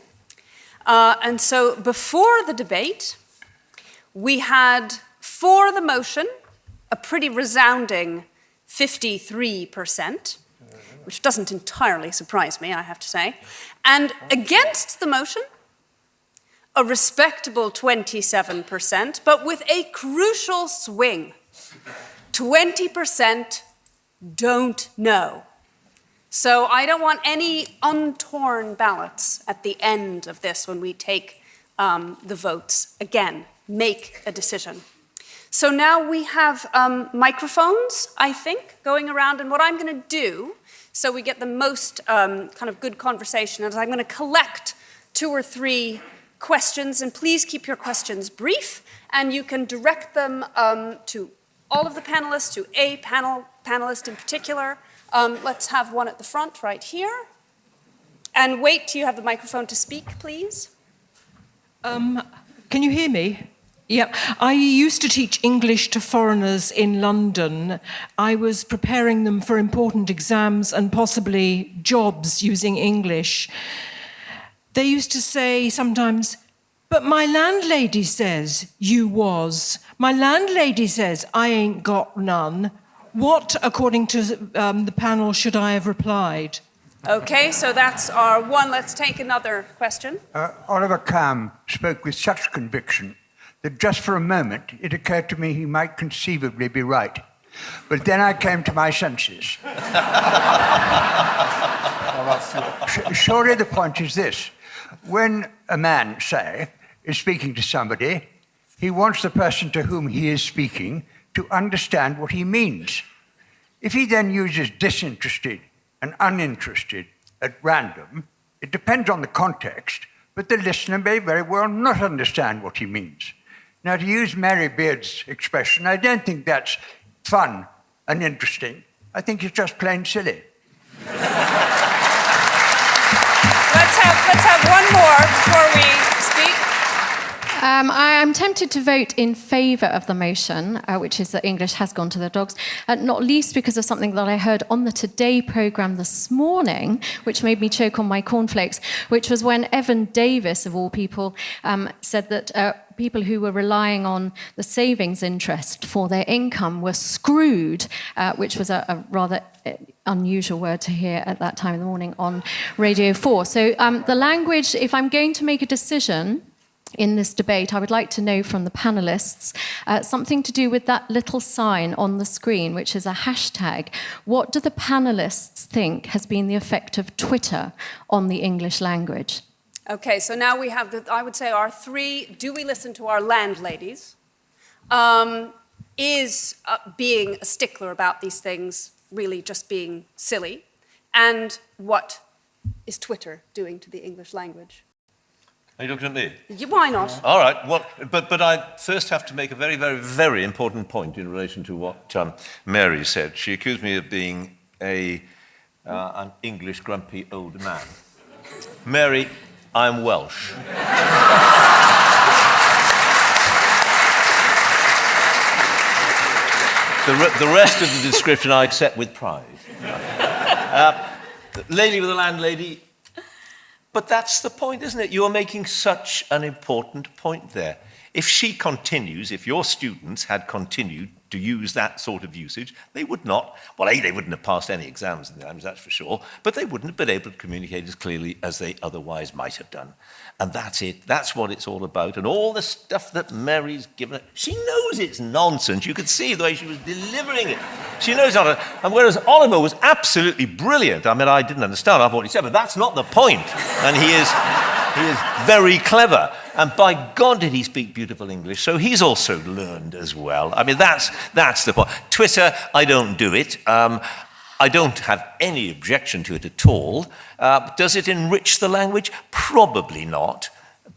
And so before the debate, we had for the motion a pretty resounding 53%, which doesn't entirely surprise me, I have to say. And against the motion, a respectable 27%, but with a crucial swing. 20% don't know. So I don't want any untorn ballots at the end of this when we take the votes. Again, make a decision. So now we have microphones, I think, going around, and what I'm going to do so we get the most kind of good conversation. And I'm going to collect 2 or 3 questions, and please keep your questions brief, and you can direct them to all of the panelists, to a panelist in particular. Let's have one at the front right here. And wait till you have the microphone to speak, please. Can you hear me? Yeah, I used to teach English to foreigners in London. I was preparing them for important exams and possibly jobs using English. They used to say sometimes, "But my landlady says you was. My landlady says I ain't got none." What, according to the panel, should I have replied? Okay, so that's our one. Let's take another question. Oliver Kahn spoke with such conviction that just for a moment it occurred to me he might conceivably be right. But then I came to my senses. Surely the point is this. When a man, say, is speaking to somebody, he wants the person to whom he is speaking to understand what he means. If he then uses disinterested and uninterested at random, it depends on the context, but the listener may very well not understand what he means. Now, to use Mary Beard's expression, I don't think that's fun and interesting. I think it's just plain silly. Let's have one more before we speak. I'm tempted to vote in favour of the motion, which is that English has gone to the dogs, not least because of something that I heard on the Today programme this morning, which made me choke on my cornflakes, which was when Evan Davis, of all people, said that people who were relying on the savings interest for their income were screwed, which was a rather unusual word to hear at that time in the morning on Radio 4. So the language, if I'm going to make a decision in this debate, I would like to know from the panelists something to do with that little sign on the screen, which is a hashtag. What do the panelists think has been the effect of Twitter on the English language? Okay, so now we have, I would say, our 3, do we listen to our landladies? Is being a stickler about these things really just being silly? And what is Twitter doing to the English language? Are you looking at me? Why not? All right. Well, but I first have to make a very, very, very important point in relation to what Mary said. She accused me of being an English grumpy old man. Mary, I'm Welsh. The rest of the description I accept with pride. Lady with a landlady. But that's the point, isn't it? You're making such an important point there. If she continues, if your students had continued to use that sort of usage, they would not, well, A, they wouldn't have passed any exams in the language, that's for sure, but they wouldn't have been able to communicate as clearly as they otherwise might have done. And that's it. That's what it's all about. And all the stuff that Mary's given her, she knows it's nonsense. You could see the way she was delivering it. She knows how to, and whereas Oliver was absolutely brilliant. I mean, I didn't understand half what he said, but that's not the point. And he is very clever. And by God, did he speak beautiful English. So he's also learned as well. I mean, that's the point. Twitter, I don't do it. I don't have any objection to it at all. Does it enrich the language? Probably not.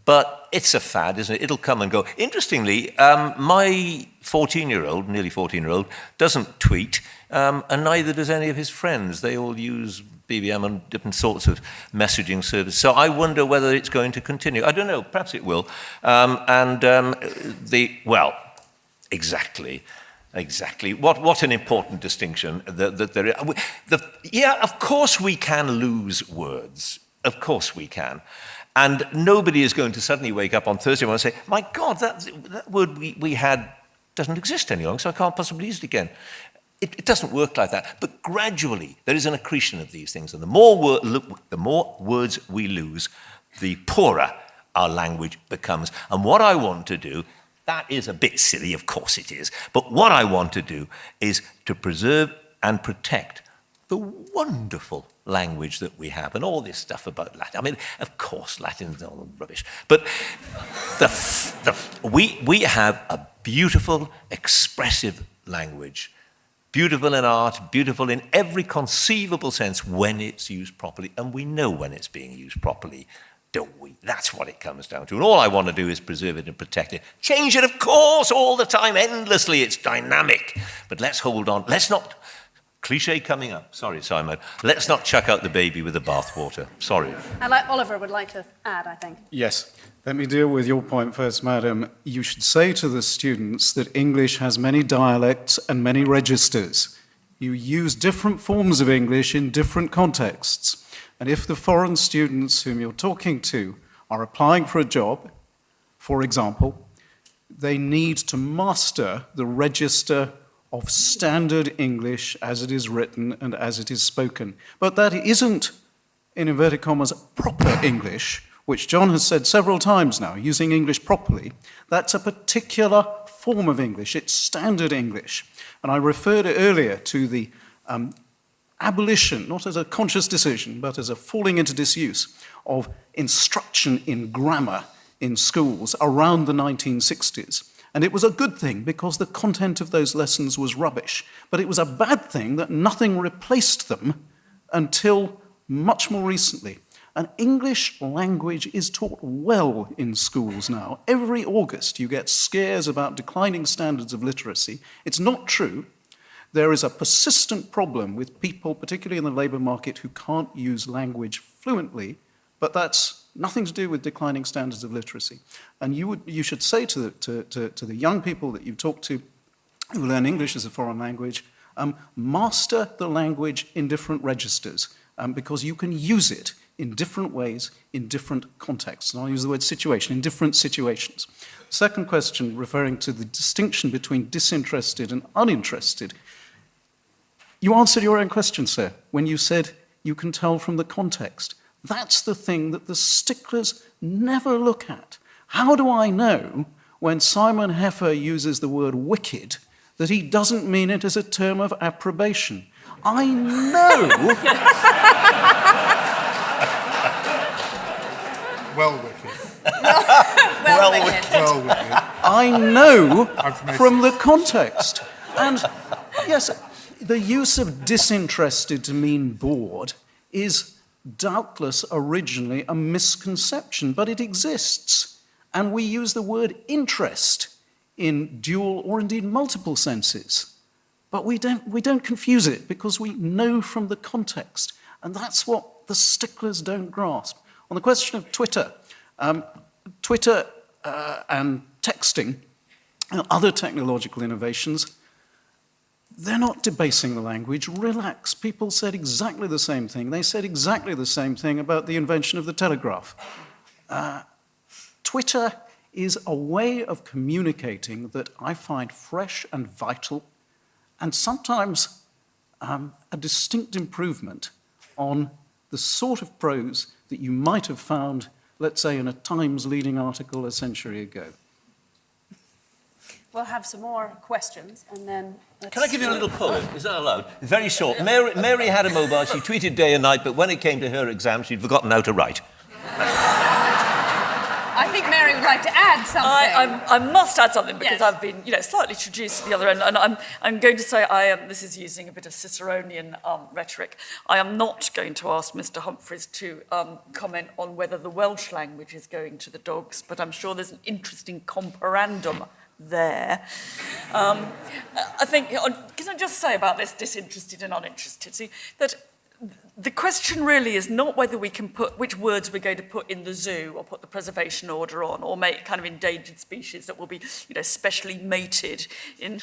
But it's a fad, isn't it? It'll come and go. Interestingly, my 14-year-old, nearly 14-year-old, doesn't tweet, and neither does any of his friends. They all use BBM and different sorts of messaging services. So I wonder whether it's going to continue. I don't know. Perhaps it will. Well, exactly. Exactly. What an important distinction that there is. Yeah, of course we can lose words. Of course we can. And nobody is going to suddenly wake up on Thursday morning and say, my God, that word we had doesn't exist any longer, so I can't possibly use it again. It doesn't work like that. But gradually, there is an accretion of these things. And the more words we lose, the poorer our language becomes. And what I want to do, that is a bit silly, of course it is. But what I want to do is to preserve and protect the wonderful language that we have and all this stuff about Latin. I mean, of course, Latin's all rubbish. But we have a beautiful, expressive language. beautiful in art, beautiful in every conceivable sense when it's used properly. And we know when it's being used properly, don't we? That's what it comes down to. And all I want to do is preserve it and protect it. Change it, of course, all the time, endlessly. It's dynamic. But let's hold on. Let's not... Cliche coming up. Sorry, Simon. Let's not chuck out the baby with the bathwater. Sorry. Oliver would like to add, I think. Yes. Let me deal with your point first, madam. You should say to the students that English has many dialects and many registers. You use different forms of English in different contexts. And if the foreign students whom you're talking to are applying for a job, for example, they need to master the register of standard English as it is written and as it is spoken. But that isn't, in inverted commas, proper English, which John has said several times now, using English properly. That's a particular form of English. It's standard English. And I referred earlier to the abolition, not as a conscious decision, but as a falling into disuse of instruction in grammar in schools around the 1960s. And it was a good thing because the content of those lessons was rubbish. But it was a bad thing that nothing replaced them until much more recently. And English language is taught well in schools now. Every August you get scares about declining standards of literacy. It's not true. There is a persistent problem with people, particularly in the labour market, who can't use language fluently, but that's nothing to do with declining standards of literacy. And you should say to the young people that you talk to who learn English as a foreign language, master the language in different registers, because you can use it in different ways, in different contexts. And I'll use the word situation, in different situations. Second question, referring to the distinction between disinterested and uninterested. You answered your own question, sir, when you said you can tell from the context. That's the thing that the sticklers never look at. How do I know when Simon Heffer uses the word wicked that he doesn't mean it as a term of approbation? I know. Well wicked. Well, wicked. Well wicked. I know from the context. And yes, the use of disinterested to mean bored is doubtless originally a misconception, but it exists. And we use the word interest in dual or indeed multiple senses. But we don't confuse it because we know from the context. And that's what the sticklers don't grasp. On the question of Twitter, Twitter and texting and other technological innovations, they're not debasing the language. Relax. People said exactly the same thing. They said exactly the same thing about the invention of the telegraph. Twitter is a way of communicating that I find fresh and vital, and sometimes a distinct improvement on the sort of prose that you might have found, let's say, in a Times leading article a century ago. We'll have some more questions, and then... Can I give you a little poem? Is that allowed? It's very short. Mary had a mobile. She tweeted day and night, but when it came to her exam, she'd forgotten how to write. I think Mary would like to add something. I must add something because Yes. I've been, slightly traduced to the other end, and I'm going to say this is using a bit of Ciceronian rhetoric. I am not going to ask Mr. Humphreys to comment on whether the Welsh language is going to the dogs, but I'm sure there's an interesting comparandum there. I think, can I just say about this disinterested and uninterested, see, that the question really is not whether we can put which words we're going to put in the zoo or put the preservation order on or make kind of endangered species that will be, specially mated in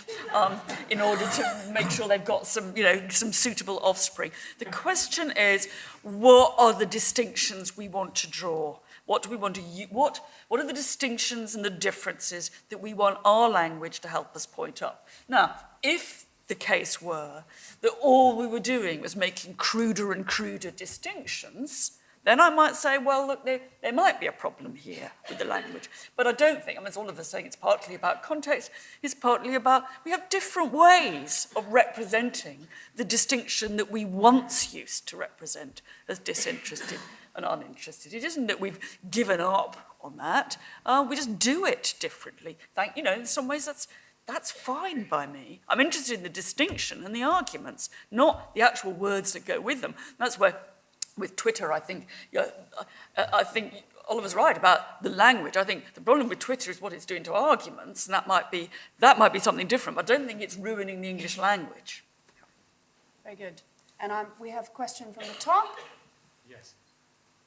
order to make sure they've got some, some suitable offspring. The question is, what are the distinctions we want to draw? What do we want to what are the distinctions and the differences that we want our language to help us point up? Now, if the case were that all we were doing was making cruder and cruder distinctions, then I might say, well, look, there might be a problem here with the language. But I don't think, as Oliver's saying, it's partly about context, it's partly about, we have different ways of representing the distinction that we once used to represent as disinterested and uninterested. It isn't that we've given up on that, we just do it differently. In some ways that's fine by me. I'm interested in the distinction and the arguments, not the actual words that go with them. That's where, with Twitter, I think Oliver's right about the language. I think the problem with Twitter is what it's doing to arguments, and that might be something different. But I don't think it's ruining the English language. Very good. And we have a question from the top. Yes.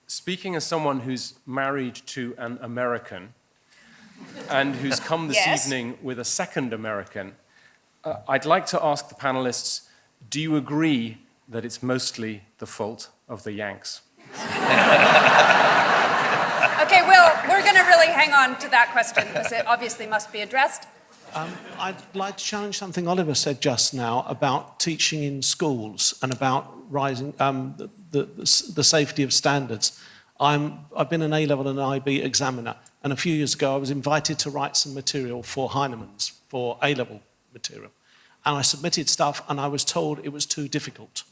Speaking as someone who's married to an American and who's come this evening with a second American, I'd like to ask the panelists, do you agree that it's mostly the fault of the Yanks? Okay, Will, we're going to really hang on to that question because it obviously must be addressed. I'd like to challenge something Oliver said just now about teaching in schools and about rising the safety of standards. I've been an A-level and IB examiner, and a few years ago I was invited to write some material for Heinemann's, for A-level material. And I submitted stuff and I was told it was too difficult.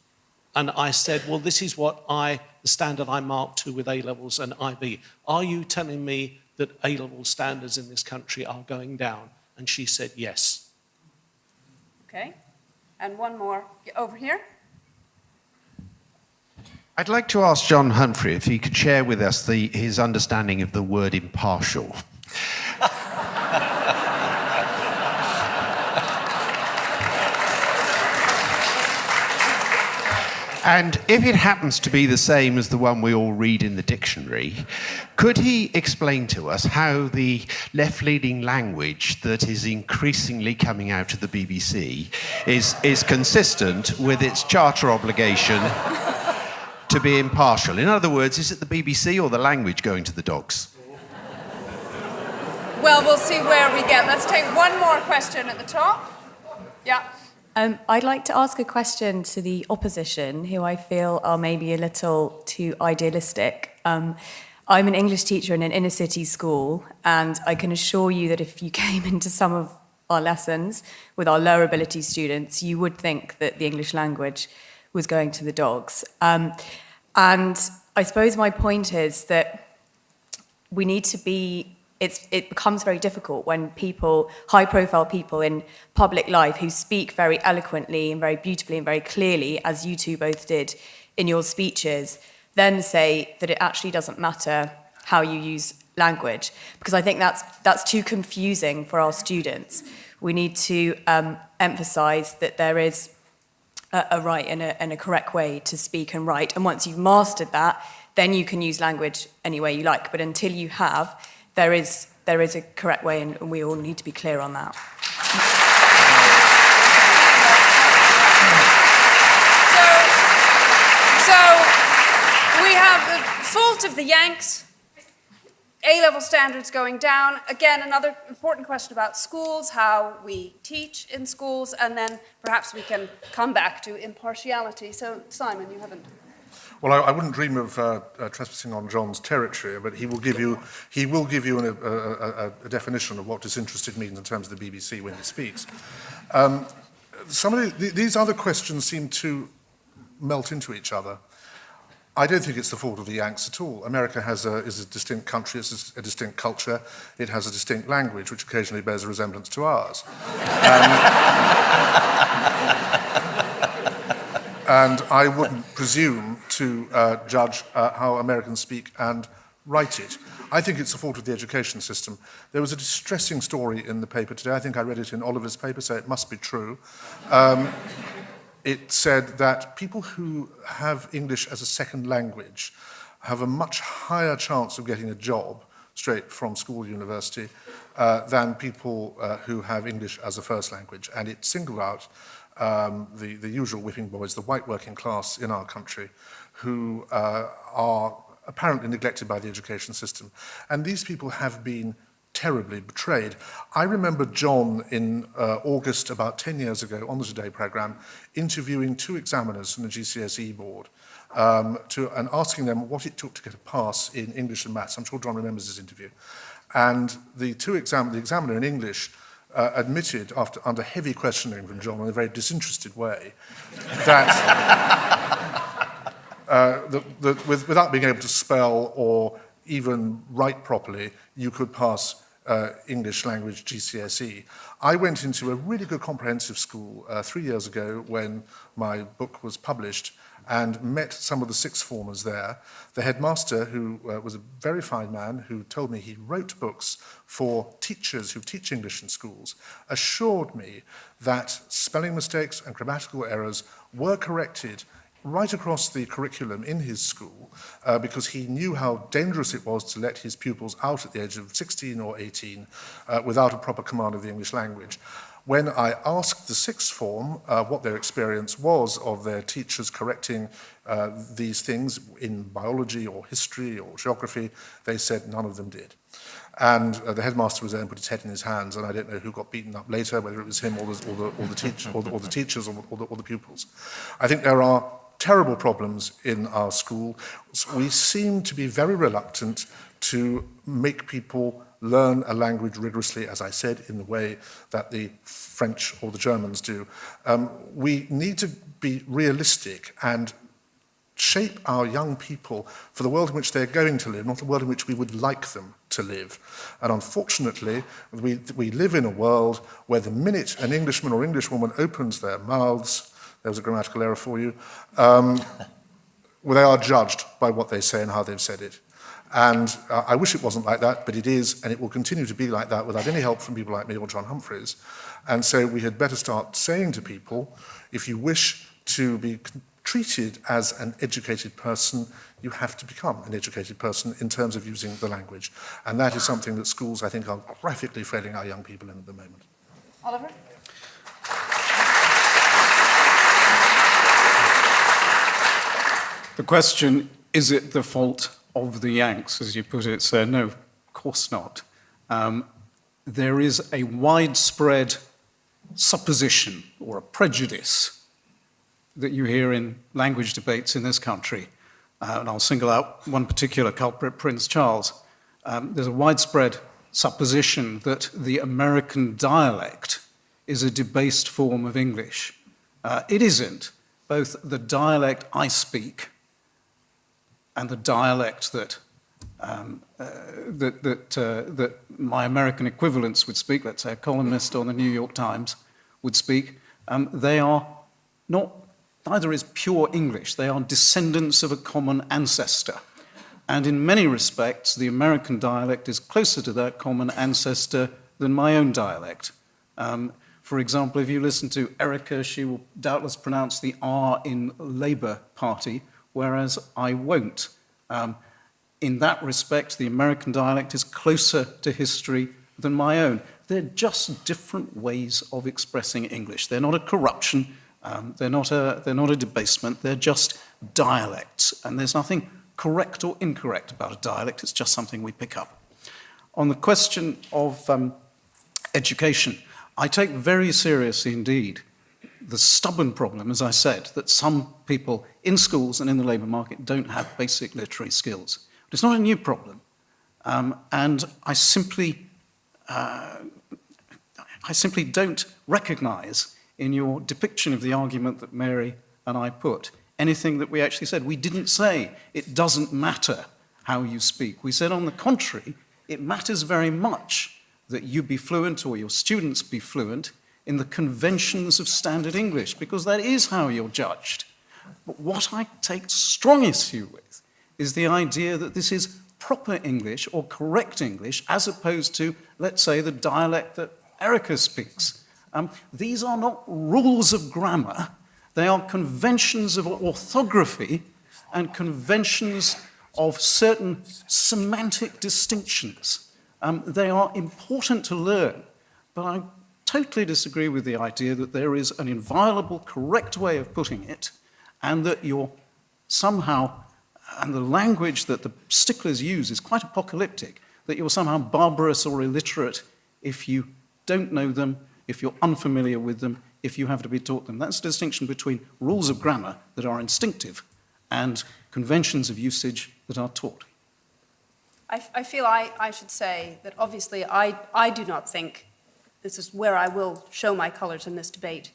And I said, well, this is what the standard I marked to with A-levels and IB. Are you telling me that A-level standards in this country are going down? And she said yes. Okay. And one more over here. I'd like to ask John Humphrey if he could share with us his understanding of the word impartial. And if it happens to be the same as the one we all read in the dictionary, could he explain to us how the left-leaning language that is increasingly coming out of the BBC is consistent with its charter obligation to be impartial? In other words, is it the BBC or the language going to the dogs? Well, we'll see where we get. Let's take one more question at the top. Yeah. I'd like to ask a question to the opposition, who I feel are maybe a little too idealistic. I'm an English teacher in an inner city school, and I can assure you that if you came into some of our lessons with our lower ability students, you would think that the English language was going to the dogs. And I suppose my point is that we need to be... It becomes very difficult when people, high-profile people in public life who speak very eloquently and very beautifully and very clearly, as you two both did in your speeches, then say that it actually doesn't matter how you use language, because I think that's too confusing for our students. We need to emphasise that there is a right and a correct way to speak and write, and once you've mastered that, then you can use language any way you like. But until you have, there is a correct way, and we all need to be clear on that. So we have the fault of the Yanks, A-level standards going down. Again, another important question about schools, how we teach in schools, and then perhaps we can come back to impartiality. So, Simon, you haven't... Well, I wouldn't dream of trespassing on John's territory, but he will give you a definition of what disinterested means in terms of the BBC when he speaks. These other questions seem to melt into each other. I don't think it's the fault of the Yanks at all. America is a distinct country, it's a distinct culture, it has a distinct language, which occasionally bears a resemblance to ours. And I wouldn't presume to judge how Americans speak and write it. I think it's the fault of the education system. There was a distressing story in the paper today. I think I read it in Oliver's paper, so it must be true. It said that people who have English as a second language have a much higher chance of getting a job straight from school, university, than people who have English as a first language. And it singled out the usual whipping boys, the white working class in our country, who are apparently neglected by the education system. And these people have been terribly betrayed. I remember John in August, about 10 years ago, on the Today programme, interviewing two examiners from the GCSE board and asking them what it took to get a pass in English and maths. I'm sure John remembers this interview. And the examiner in English admitted, under heavy questioning from John in a very disinterested way, that, without being able to spell or even write properly, you could pass English language GCSE. I went into a really good comprehensive school 3 years ago when my book was published and met some of the sixth formers there. The headmaster, who was a very fine man, who told me he wrote books for teachers who teach English in schools, assured me that spelling mistakes and grammatical errors were corrected right across the curriculum in his school because he knew how dangerous it was to let his pupils out at the age of 16 or 18 without a proper command of the English language. When I asked the sixth form what their experience was of their teachers correcting these things in biology or history or geography, they said none of them did. And the headmaster was there and put his head in his hands, and I don't know who got beaten up later, whether it was him or the teachers or the pupils. I think there are terrible problems in our school. We seem to be very reluctant to make people learn a language rigorously, as I said, in the way that the French or the Germans do. We need to be realistic and shape our young people for the world in which they're going to live, not the world in which we would like them to live. And unfortunately, we live in a world where the minute an Englishman or Englishwoman opens their mouths, there was a grammatical error for you, well, they are judged by what they say and how they've said it. And I wish it wasn't like that, but it is, and it will continue to be like that without any help from people like me or John Humphreys. And so we had better start saying to people, if you wish to be treated as an educated person, you have to become an educated person in terms of using the language. And that is something that schools, I think, are graphically failing our young people in at the moment. Oliver? The question, is it the fault of the Yanks, as you put it, sir? No, of course not. There is a widespread supposition or a prejudice that you hear in language debates in this country, and I'll single out one particular culprit, Prince Charles. There's a widespread supposition that the American dialect is a debased form of English. It isn't. Both the dialect I speak and the dialect that my American equivalents would speak, let's say a columnist on the New York Times would speak, they are not, neither is pure English, they are descendants of a common ancestor. And in many respects, the American dialect is closer to that common ancestor than my own dialect. For example, if you listen to Erica, she will doubtless pronounce the R in Labour Party, whereas I won't. In that respect, the American dialect is closer to history than my own. They're just different ways of expressing English. They're not a corruption, they're not a debasement, they're just dialects. And there's nothing correct or incorrect about a dialect, it's just something we pick up. On the question of education, I take very seriously indeed the stubborn problem, as I said, that some people in schools and in the labour market don't have basic literary skills. But it's not a new problem. And I simply don't recognise in your depiction of the argument that Mary and I put anything that we actually said. We didn't say it doesn't matter how you speak. We said, on the contrary, it matters very much that you be fluent or your students be fluent in the conventions of standard English, because that is how you're judged. But what I take strong issue with is the idea that this is proper English or correct English as opposed to, let's say, the dialect that Erica speaks. These are not rules of grammar, they are conventions of orthography and conventions of certain semantic distinctions. They are important to learn, but I totally disagree with the idea that there is an inviolable, correct way of putting it, and that you're somehow, and the language that the sticklers use is quite apocalyptic, that you're somehow barbarous or illiterate if you don't know them, if you're unfamiliar with them, if you have to be taught them. That's the distinction between rules of grammar that are instinctive and conventions of usage that are taught. I feel I should say that obviously I do not think, this is where I will show my colours in this debate,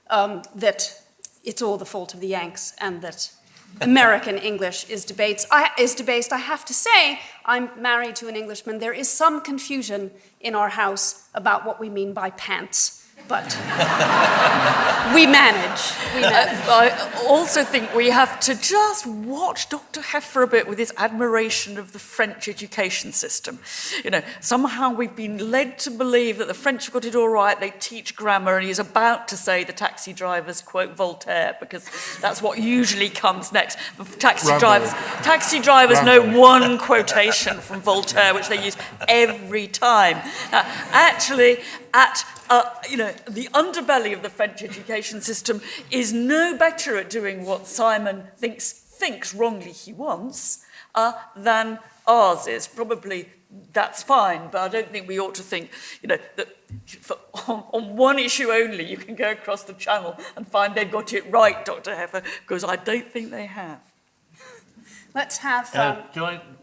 that it's all the fault of the Yanks and that American English is debased. I have to say, I'm married to an Englishman. There is some confusion in our house about what we mean by pants. But we manage. I also think we have to just watch Dr. Heffer a bit with his admiration of the French education system. You know, somehow we've been led to believe that the French have got it all right, they teach grammar, and he's about to say the taxi drivers quote Voltaire, because that's what usually comes next. Taxi drivers know one quotation from Voltaire, which they use every time. Now, actually, the underbelly of the French education system is no better at doing what Simon thinks wrongly he wants than ours is. Probably that's fine, but I don't think we ought to think, that on one issue only you can go across the channel and find they've got it right, Dr. Heffer, because I don't think they have. Let's have...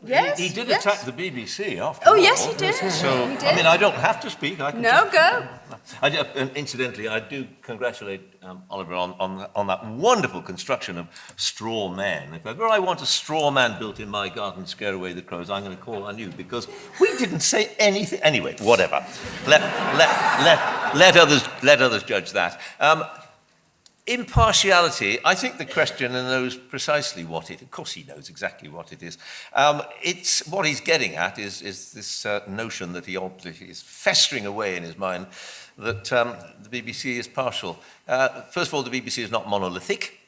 Yes, he did attack the BBC after all. Oh, yes, he did. So, he did. I mean, I don't have to speak. I can go. Incidentally, I do congratulate Oliver on that wonderful construction of straw men. If ever I want a straw man built in my garden to scare away the crows, I'm going to call on you, because we didn't say anything. Anyway, whatever. Let others judge that. Impartiality, I think the questioner knows precisely what it is. Of course he knows exactly what it is. It's what he's getting at is this notion that he is festering away in his mind that the BBC is partial. First of all, the BBC is not monolithic,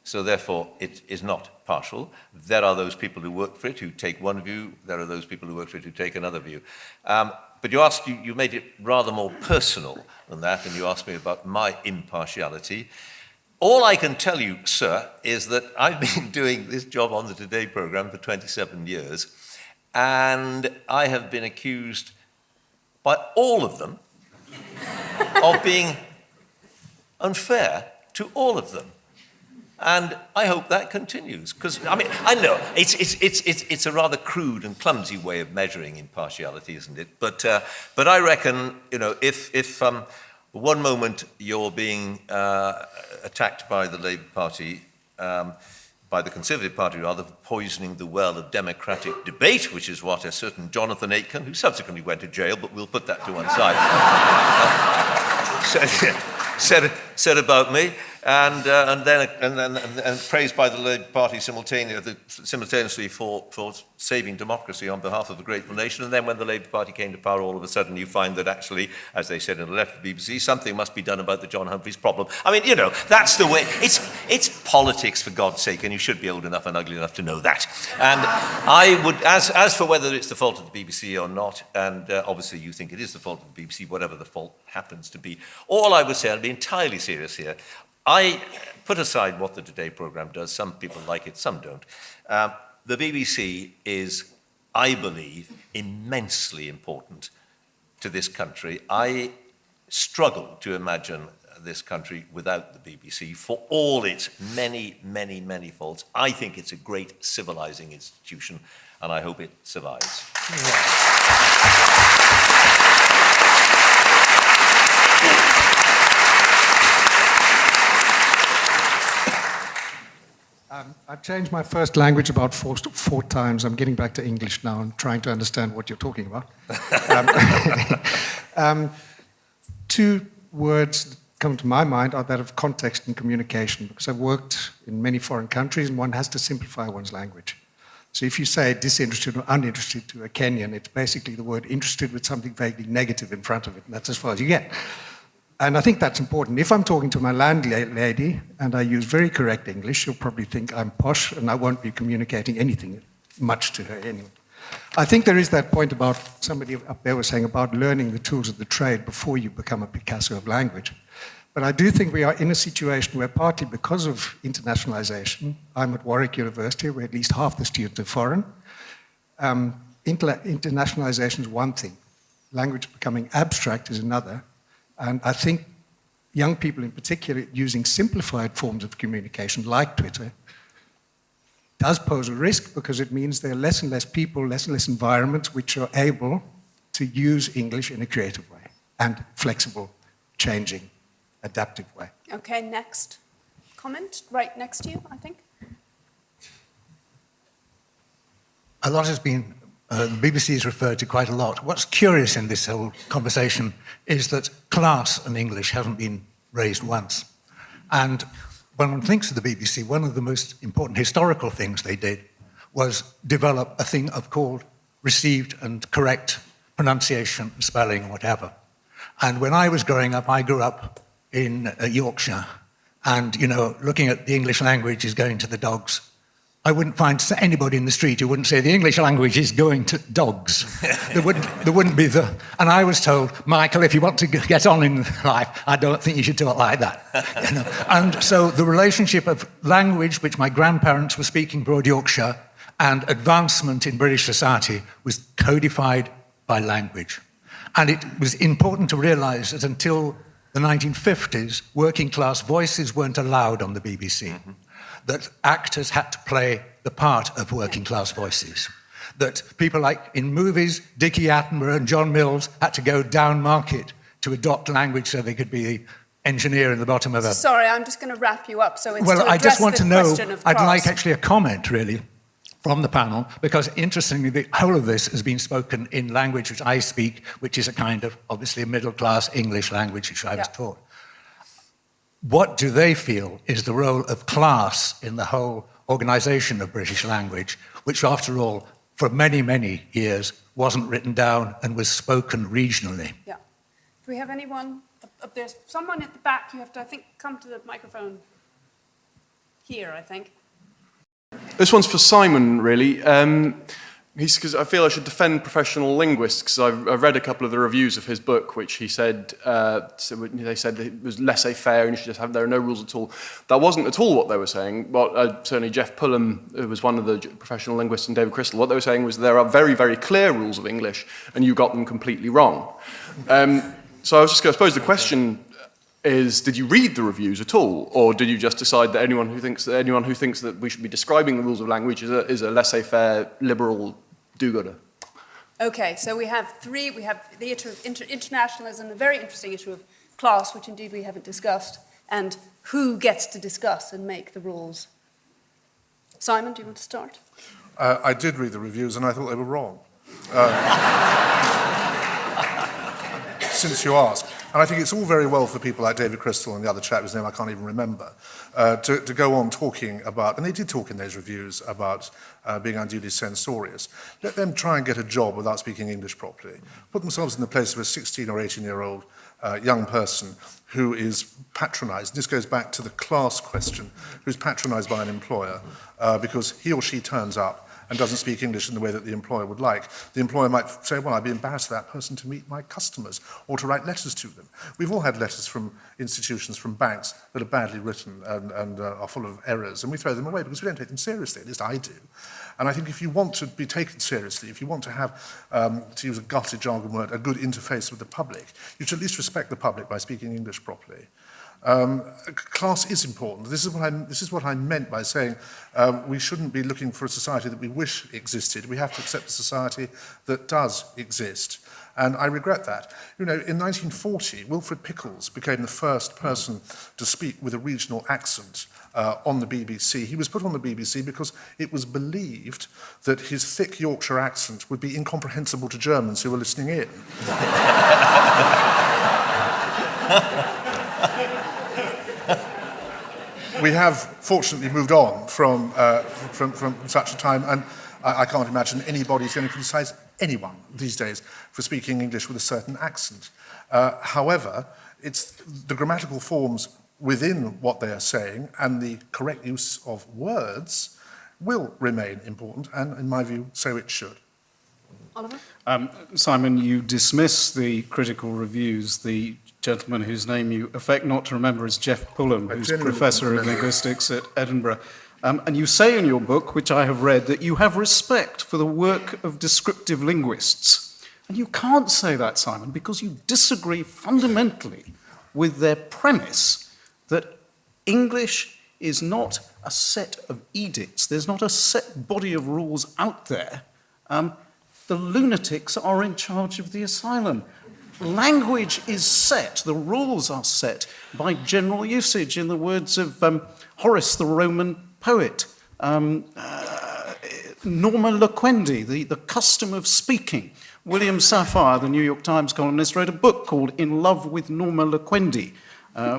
so therefore it is not partial. There are those people who work for it who take one view. There are those people who work for it who take another view. But you made it rather more personal than that, and you asked me about my impartiality. All I can tell you, sir, is that I've been doing this job on the Today programme for 27 years, and I have been accused by all of them of being unfair to all of them. And I hope that continues, because, I mean, I know it's a rather crude and clumsy way of measuring impartiality, isn't it? But I reckon, if one moment you're being attacked by the Labour Party, by the Conservative Party rather, for poisoning the well of democratic debate, which is what a certain Jonathan Aitken, who subsequently went to jail, but we'll put that to one side, said about me, and praised by the Labour Party simultaneously for saving democracy on behalf of a grateful nation. And then when the Labour Party came to power, all of a sudden you find that actually, as they said in the left of the BBC, something must be done about the John Humphrys problem. I mean, that's the way. It's politics, for God's sake, and you should be old enough and ugly enough to know that. And I would, as for whether it's the fault of the BBC or not, and obviously you think it is the fault of the BBC, whatever the fault happens to be, all I would say, I'll be entirely serious here, I put aside what the Today programme does. Some people like it, some don't. The BBC is, I believe, immensely important to this country. I struggle to imagine this country without the BBC for all its many, many, many faults. I think it's a great civilizing institution, and I hope it survives. I've changed my first language about four times. I'm getting back to English now and trying to understand what you're talking about. Two words that come to my mind are that of context and communication, because I've worked in many foreign countries and one has to simplify one's language. So if you say disinterested or uninterested to a Kenyan, it's basically the word interested with something vaguely negative in front of it, and that's as far as you get. And I think that's important. If I'm talking to my landlady and I use very correct English, she'll probably think I'm posh and I won't be communicating anything much to her anyway. I think there is that point about, somebody up there was saying about learning the tools of the trade before you become a Picasso of language. But I do think we are in a situation where, partly because of internationalization, I'm at Warwick University, where at least half the students are foreign. Internationalization is one thing. Language becoming abstract is another. And I think young people in particular using simplified forms of communication like Twitter does pose a risk, because it means there are less and less people, less and less environments which are able to use English in a creative way and flexible, changing, adaptive way. Okay, next comment, right next to you, I think. a lot has been, the BBC is referred to quite a lot. What's curious in this whole conversation is that class and English haven't been raised once. And when one thinks of the BBC, one of the most important historical things they did was develop a thing called received and correct pronunciation, spelling, whatever. And when I was growing up, I grew up in Yorkshire, and, you know, looking at the English language is going to the dogs. I wouldn't find anybody in the street who wouldn't say the English language is going to dogs. there wouldn't be the... And I was told, Michael, if you want to get on in life, I don't think you should do it like that. You know? And so the relationship of language, which my grandparents were speaking Broad Yorkshire, and advancement in British society was codified by language. And it was important to realise that until the 1950s, working class voices weren't allowed on the BBC. That actors had to play the part of working class voices. That people like in movies, Dickie Attenborough and John Mills had to go down market to adopt language so they could be the engineer in the bottom of a... Sorry, I'm just going to wrap you up. So it's well, to I just want the to know, question of I'd class. like actually a comment, really, from the panel, because interestingly, the whole of this has been spoken in language which I speak, which is a kind of, obviously, a middle-class English language which I was taught. What do they feel is the role of class in the whole organisation of British language, which, after all, for many, many years, wasn't written down and was spoken regionally? Yeah. Do we have anyone? There's someone at the back. You have to, I think, come to the microphone here, I think. This one's for Simon, really. Because I feel I should defend professional linguists, because I've read a couple of the reviews of his book, which he said, they said that it was laissez-faire and you should just have, there are no rules at all. That wasn't at all what they were saying. Certainly Jeff Pullum, who was one of the professional linguists, and David Crystal, what they were saying was there are very, very clear rules of English, and you got them completely wrong. So I suppose the question is, did you read the reviews at all, or did you just decide that anyone who thinks that we should be describing the rules of language is a laissez-faire liberal do-gooder? Okay, so we have three. We have the issue of internationalism, a very interesting issue of class, which indeed we haven't discussed, and who gets to discuss and make the rules. Simon, do you want to start? I did read the reviews, and I thought they were wrong. Since you ask. And I think it's all very well for people like David Crystal and the other chap whose name I can't even remember, to go on talking about, and they did talk in those reviews about being unduly censorious. Let them try and get a job without speaking English properly. Put themselves in the place of a 16 or 18-year-old young person who is patronised. This goes back to the class question, who's patronised by an employer because he or she turns up and doesn't speak English in the way that the employer would like. The employer might say, well, I'd be embarrassed for that person to meet my customers or to write letters to them. We've all had letters from institutions, from banks, that are badly written and are full of errors, and we throw them away because we don't take them seriously, at least I do. And I think if you want to be taken seriously, if you want to have, to use a gutted jargon word, a good interface with the public, you should at least respect the public by speaking English properly. Class is important. This is what I meant by saying we shouldn't be looking for a society that we wish existed. We have to accept a society that does exist. And I regret that. You know, in 1940, Wilfred Pickles became the first person to speak with a regional accent on the BBC. He was put on the BBC because it was believed that his thick Yorkshire accent would be incomprehensible to Germans who were listening in. We have fortunately moved on from such a time, and I can't imagine anybody's going to criticise anyone these days for speaking English with a certain accent. However, it's the grammatical forms within what they are saying and the correct use of words will remain important, and in my view, so it should. Oliver? Simon, you dismiss the critical reviews. The gentleman whose name you affect not to remember is Jeff Pullum, who's Professor of Linguistics at Edinburgh. And you say in your book, which I have read, that you have respect for the work of descriptive linguists. And you can't say that, Simon, because you disagree fundamentally with their premise that English is not a set of edicts. There's not a set body of rules out there. The lunatics are in charge of the asylum. Language is set, the rules are set by general usage, in the words of Horace, the Roman poet. norma loquendi, the custom of speaking. William Safire, the New York Times columnist, wrote a book called In Love with Norma Loquendi,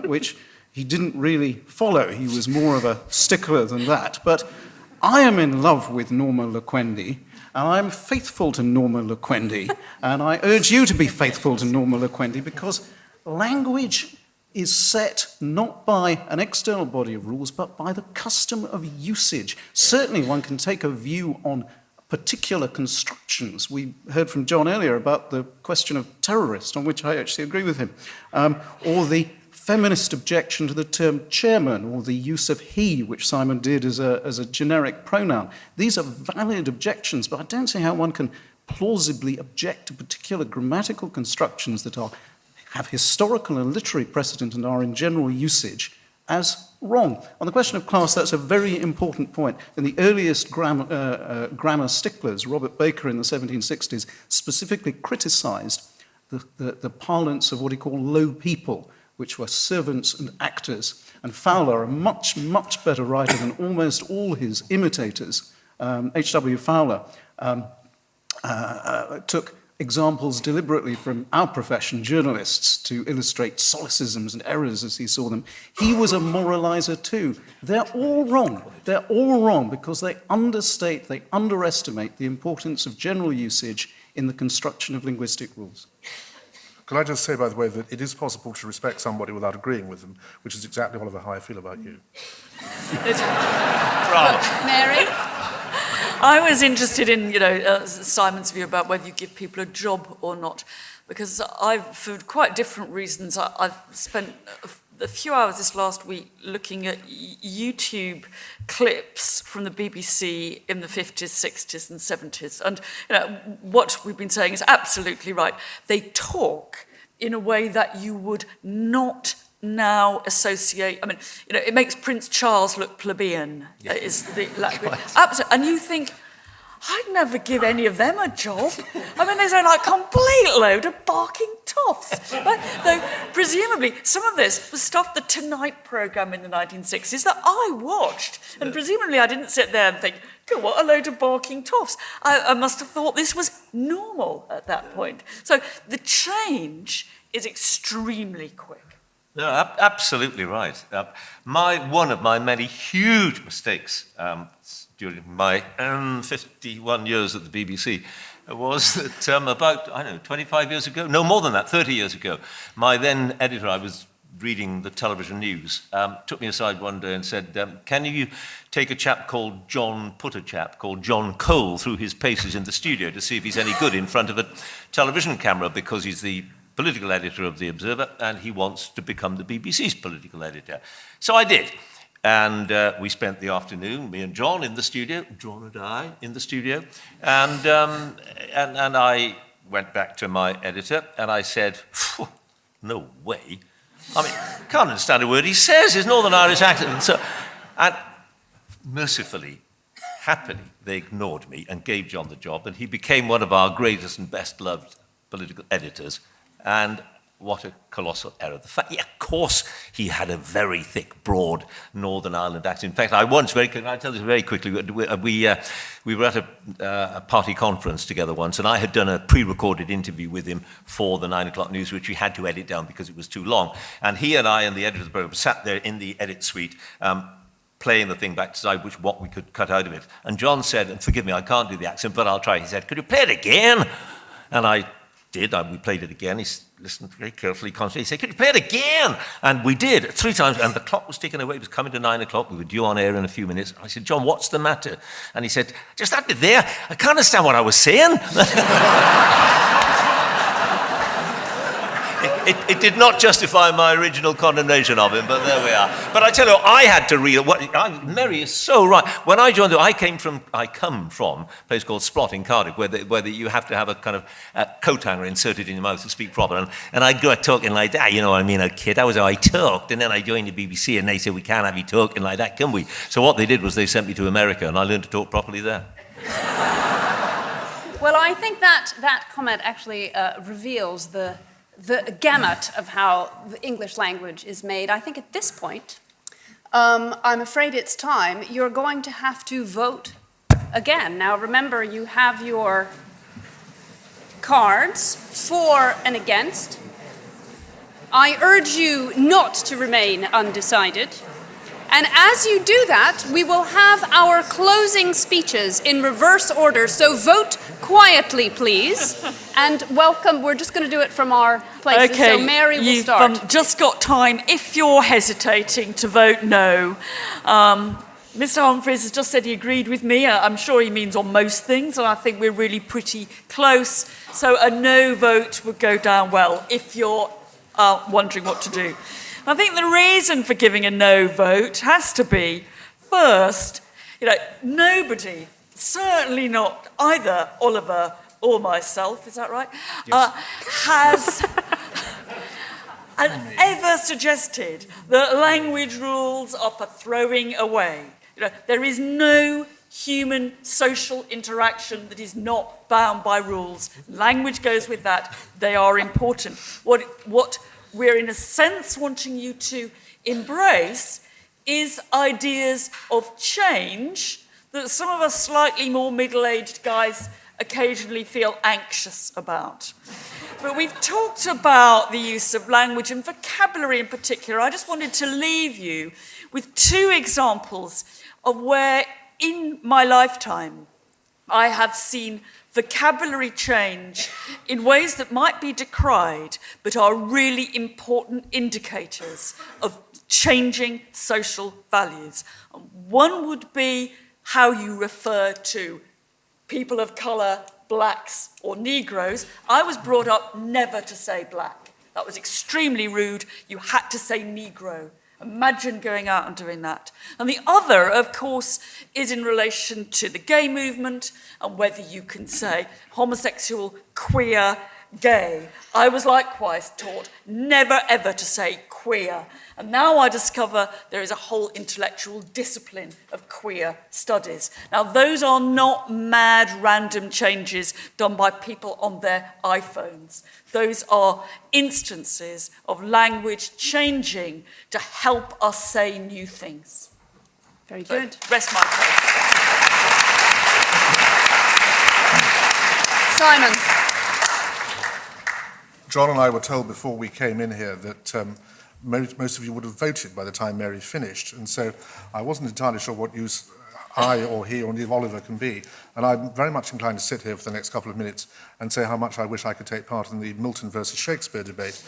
which he didn't really follow. He was more of a stickler than that. But I am in love with Norma Loquendi, and I'm faithful to Norma Loquendi, and I urge you to be faithful to Norma Loquendi, because language is set not by an external body of rules, but by the custom of usage. Certainly one can take a view on particular constructions. We heard from John earlier about the question of terrorist, on which I actually agree with him, or the feminist objection to the term chairman, or the use of he, which Simon did as a generic pronoun. These are valid objections, but I don't see how one can plausibly object to particular grammatical constructions that have historical and literary precedent and are in general usage as wrong. On the question of class, that's a very important point. In the earliest grammar sticklers, Robert Baker in the 1760s specifically criticized the parlance of what he called low people, which were servants and actors. And Fowler, a much, much better writer than almost all his imitators, H.W. Fowler, took examples deliberately from our profession, journalists, to illustrate solecisms and errors as he saw them. He was a moralizer too. They're all wrong. They're all wrong because they understate, they underestimate the importance of general usage in the construction of linguistic rules. Can I just say, by the way, that it is possible to respect somebody without agreeing with them, which is exactly, Oliver, how I feel about you. Mary? I was interested in, Simon's view about whether you give people a job or not, because for quite different reasons, I've spent a few hours this last week looking at YouTube clips from the BBC in the 50s, 60s and 70s. And what we've been saying is absolutely right. They talk in a way that you would not now associate. I mean, it makes Prince Charles look plebeian. Yeah. Is the language. Absolutely. And you think, I'd never give any of them a job. I mean, they sound like a complete load of barking toffs. But though, presumably, some of this was stuff the Tonight programme in the 1960s that I watched. And presumably I didn't sit there and think, God, what a load of barking toffs. I must have thought this was normal at that point. So the change is extremely quick. No, absolutely right. One of my many huge mistakes during my 51 years at the BBC was that about, 25 years ago, no more than that, 30 years ago, my then editor, I was reading the television news, took me aside one day and said, can you take a chap called John Cole through his paces in the studio to see if he's any good in front of a television camera, because he's the political editor of The Observer, and he wants to become the BBC's political editor. So I did. And we spent the afternoon, me and John in the studio, John and I in the studio, and I went back to my editor and I said, no way. I mean, can't understand a word he says, his Northern Irish accent. And mercifully, happily, they ignored me and gave John the job, and he became one of our greatest and best loved political editors. And what a colossal error. The fact, of course, he had a very thick, broad Northern Ireland accent. In fact, I tell this very quickly, we were at a party conference together once, and I had done a pre-recorded interview with him for the 9 o'clock news, which we had to edit down because it was too long. And he and I and the editor of the program sat there in the edit suite, playing the thing back to decide what we could cut out of it. And John said, and forgive me, I can't do the accent, but I'll try. He said, could you play it again? And I did. We played it again. He listened very carefully, constantly. He said, could you play it again? And we did, 3 times, and the clock was ticking away. It was coming to 9 o'clock. We were due on air in a few minutes. I said, John, what's the matter? And he said, just that bit there. I can't understand what I was saying. It did not justify my original condemnation of him, but there we are. But I tell you, I had to read. Mary is so right. When I joined, I come from a place called Splot in Cardiff, where you have to have a kind of coat hanger inserted in your mouth to speak proper. And I grew up talking like that. You know what I mean? A kid. That was how I talked. And then I joined the BBC, and they said we can't have you talking like that, can we? So what they did was they sent me to America, and I learned to talk properly there. Well, I think that comment actually reveals the gamut of how the English language is made. I think at this point, I'm afraid it's time. You're going to have to vote again, now remember you have your cards for and against. I urge you not to remain undecided. And as you do that, we will have our closing speeches in reverse order. So vote quietly, please. And welcome. We're just going to do it from our places. Okay, so Mary will you've start. just got time, if you're hesitating, to vote no. Mr. Humphreys has just said he agreed with me. I'm sure he means on most things, and I think we're really pretty close. So a no vote would go down well if you're wondering what to do. I think the reason for giving a no vote has to be, first, nobody, certainly not either Oliver or myself, is that right? Yes. Has ever suggested that language rules are for throwing away. There is no human social interaction that is not bound by rules. Language goes with that. They are important. What we're in a sense wanting you to embrace is ideas of change that some of us slightly more middle-aged guys occasionally feel anxious about. But we've talked about the use of language and vocabulary in particular. I just wanted to leave you with 2 examples of where in my lifetime I have seen vocabulary change in ways that might be decried, but are really important indicators of changing social values. One would be how you refer to people of colour, blacks or Negroes. I was brought up never to say black. That was extremely rude. You had to say Negro. Imagine going out and doing that. And the other, of course, is in relation to the gay movement and whether you can say homosexual, queer, gay. I was likewise taught never ever to say queer. And now I discover there is a whole intellectual discipline of queer studies. Now, those are not mad random changes done by people on their iPhones. Those are instances of language changing to help us say new things. Very good. Rest my case. Simon. John and I were told before we came in here that most of you would have voted by the time Mary finished, and so I wasn't entirely sure what use I or he or indeed Oliver can be, and I'm very much inclined to sit here for the next couple of minutes and say how much I wish I could take part in the Milton versus Shakespeare debate.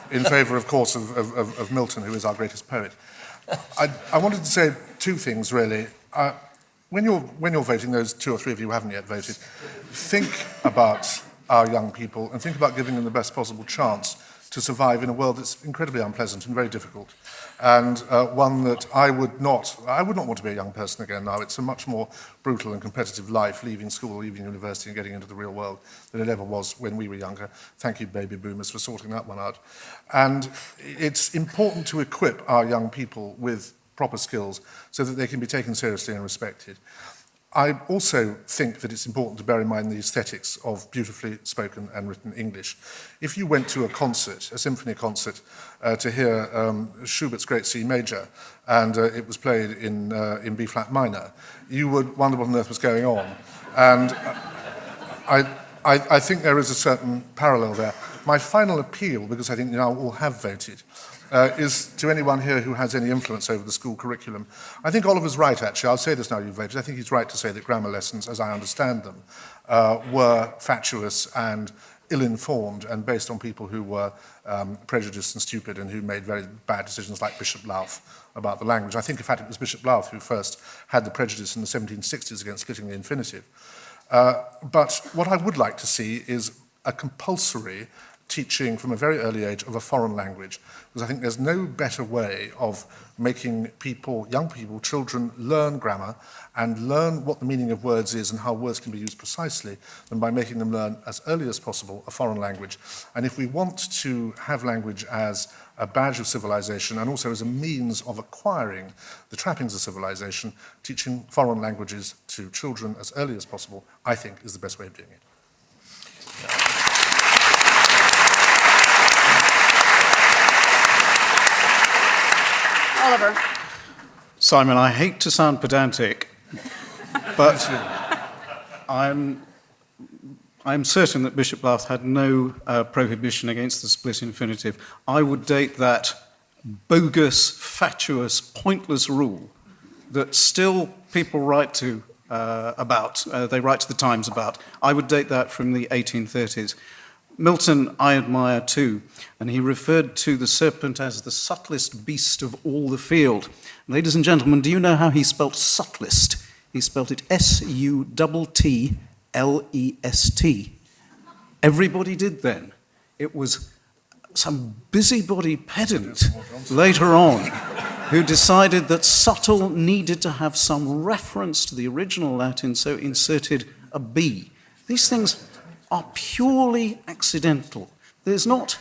In favour, of course, of Milton, who is our greatest poet. I wanted to say 2 things, really. When you're voting, those 2 or 3 of you who haven't yet voted, think about our young people and think about giving them the best possible chance to survive in a world that's incredibly unpleasant and very difficult, and one that I would not want to be a young person again now. It's a much more brutal and competitive life, leaving school, leaving university and getting into the real world than it ever was when we were younger. Thank you, baby boomers, for sorting that one out. And it's important to equip our young people with proper skills so that they can be taken seriously and respected. I also think that it's important to bear in mind the aesthetics of beautifully spoken and written English. If you went to a concert, a symphony concert, to hear Schubert's Great C Major, and it was played in B-flat minor, you would wonder what on earth was going on. And I think there is a certain parallel there. My final appeal, because I think you now all have voted, is to anyone here who has any influence over the school curriculum. I think Oliver's right, actually. I'll say this now you've voted. I think he's right to say that grammar lessons, as I understand them, were fatuous and ill-informed and based on people who were prejudiced and stupid and who made very bad decisions, like Bishop Lowth, about the language. I think, in fact, it was Bishop Lowth who first had the prejudice in the 1760s against splitting the infinitive. But what I would like to see is a compulsory teaching from a very early age of a foreign language, because I think there's no better way of making people, young people, children, learn grammar and learn what the meaning of words is and how words can be used precisely than by making them learn as early as possible a foreign language. And if we want to have language as a badge of civilization and also as a means of acquiring the trappings of civilization, teaching foreign languages to children as early as possible, I think, is the best way of doing it. Oliver. Simon, I hate to sound pedantic, but I'm certain that Bishop Lafth had no prohibition against the split infinitive. I would date that bogus, fatuous, pointless rule that still people write to they write to the Times about. I would date that from the 1830s. Milton I admire too, and he referred to the serpent as the subtlest beast of all the field. Ladies and gentlemen, do you know how he spelt subtlest? He spelt it S-U-T-T-L-E-S-T. Everybody did then. It was some busybody pedant later on who decided that subtle needed to have some reference to the original Latin, so inserted a B. These things are purely accidental. There's not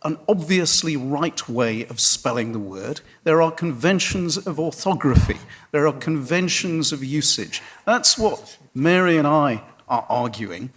an obviously right way of spelling the word. There are conventions of orthography. There are conventions of usage. That's what Mary and I are arguing.